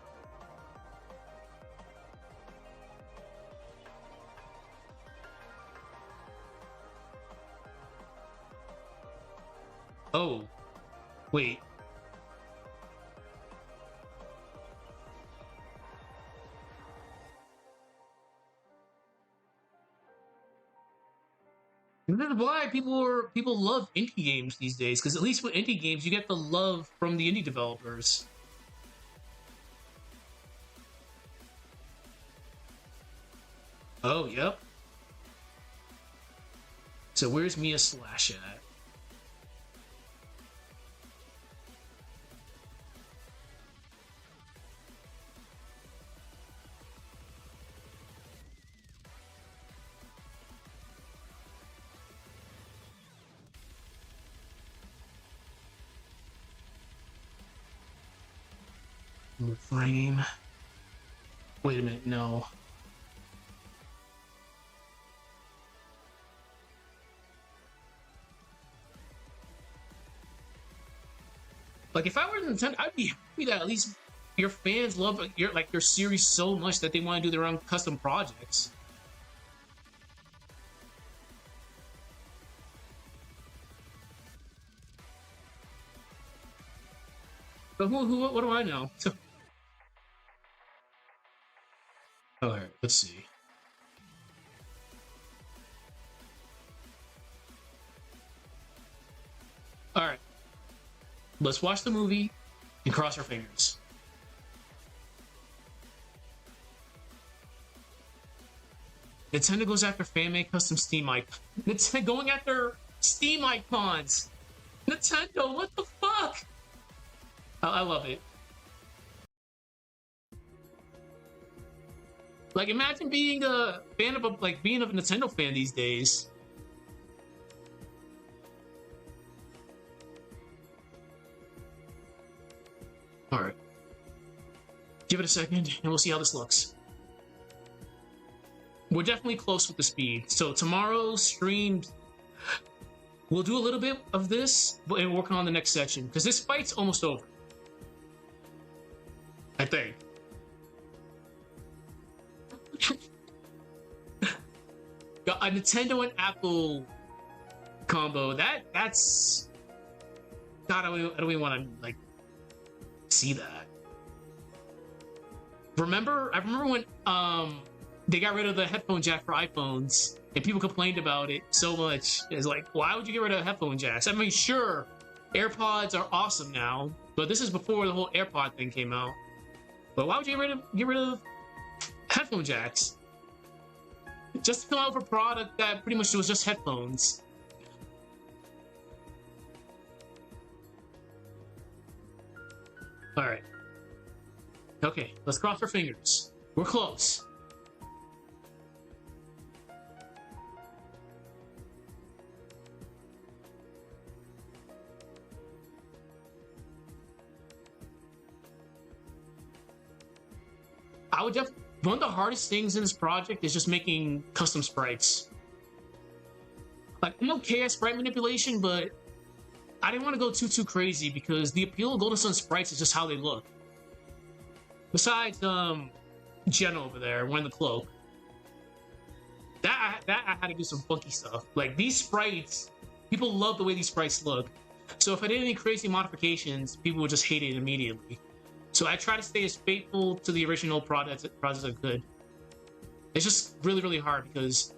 Oh, wait. This is why people love indie games these days, because at least with indie games you get the love from the indie developers. Oh, yep. So where's Mia Slash at? Frame. Wait a minute, no. Like if I were Nintendo, I'd be happy that at least your fans love your series so much that they want to do their own custom projects. But what do I know? All right, let's see. All right, let's watch the movie and cross our fingers. Nintendo goes after fan-made custom Steam icons. Nintendo going after Steam icons. Nintendo, what the fuck? I love it. Like, imagine being a fan of being a Nintendo fan these days. All right, give it a second, and we'll see how this looks. We're definitely close with the speed. So tomorrow's stream, we'll do a little bit of this, and working on the next section because this fight's almost over. I think. A Nintendo and Apple combo. That's God. I don't even want to like see that. I remember when they got rid of the headphone jack for iPhones, and people complained about it so much. It's like, why would you get rid of headphone jacks? I mean, sure, AirPods are awesome now, but this is before the whole AirPod thing came out. But why would you get rid of headphone jacks? Just to come out with a product that pretty much was just headphones. All right. Okay, let's cross our fingers. We're close. I would definitely. One of the hardest things in this project is just making custom sprites. Like, I'm okay at sprite manipulation, but I didn't want to go too crazy because the appeal of Golden Sun sprites is just how they look. Besides, Jenna over there wearing the cloak. That I had to do some funky stuff. Like, these sprites, people love the way these sprites look. So if I did any crazy modifications, people would just hate it immediately. So I try to stay as faithful to the original product as I could. It's just really hard because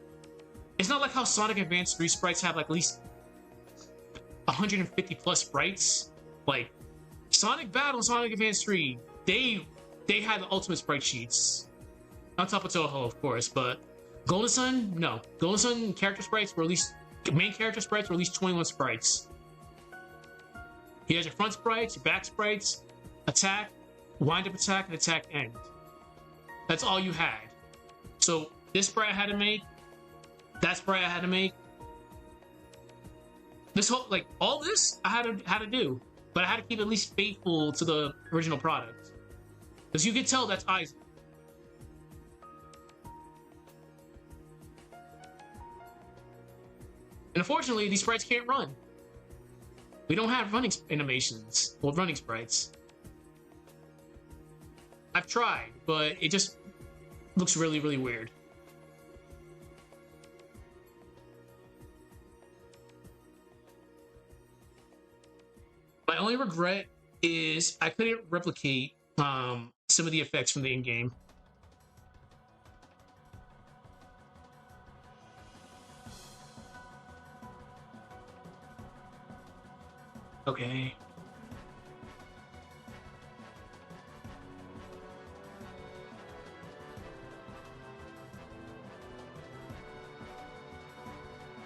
it's not like how Sonic Advance 3 sprites have like at least 150 plus sprites. Like Sonic Battle and Sonic Advance 3, they had the ultimate sprite sheets. On top of Toho, of course, but Golden Sun, no. Golden Sun character sprites were at least main character sprites were at least 21 sprites. He has your front sprites, your back sprites, attack, wind up attack, and attack end. That's all you had. So this sprite I had to make, that sprite I had to make. This whole all this I had to do, but I had to keep at least faithful to the original product. Because you can tell that's Isaac. And unfortunately, these sprites can't run. We don't have running animations, well, running sprites. I've tried, but it just looks really weird. My only regret is I couldn't replicate some of the effects from the in-game. Okay.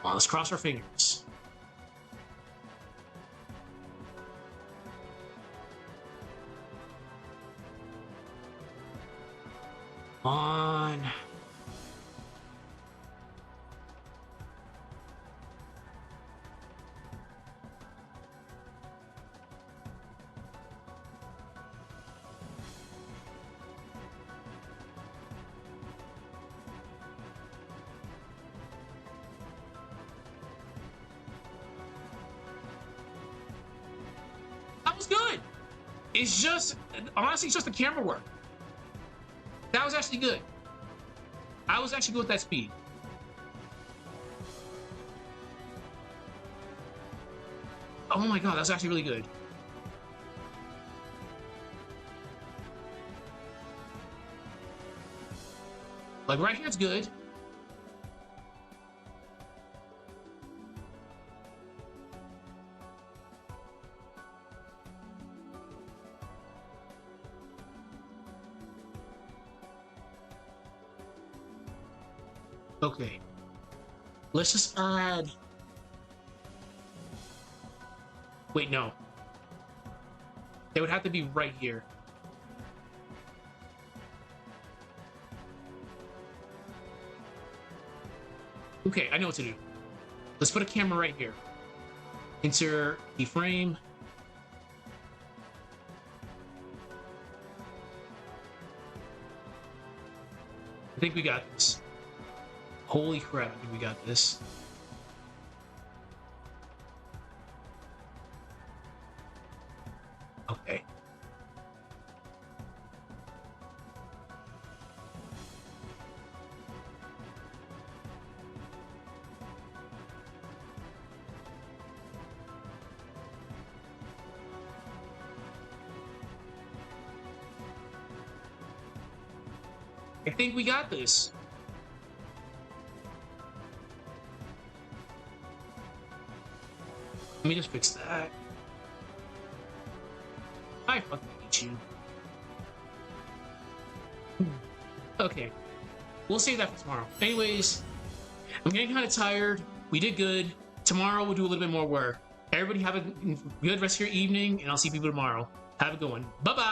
Well, let's cross our fingers. On. That was good. It's just, honestly, it's just the camera work. That was actually good. I was actually good with that speed. Oh my god, that's actually really good. Like right here, it's good. Okay. Let's just add... Wait, no. They would have to be right here. Okay, I know what to do. Let's put a camera right here. Insert the frame. I think we got this. Holy crap, I think we got this. Okay. I think we got this. Let me just fix that. I fucking hate you. Okay. We'll save that for tomorrow. Anyways, I'm getting kind of tired. We did good. Tomorrow we'll do a little bit more work. Everybody have a good rest of your evening, and I'll see people tomorrow. Have a good one. Bye-bye.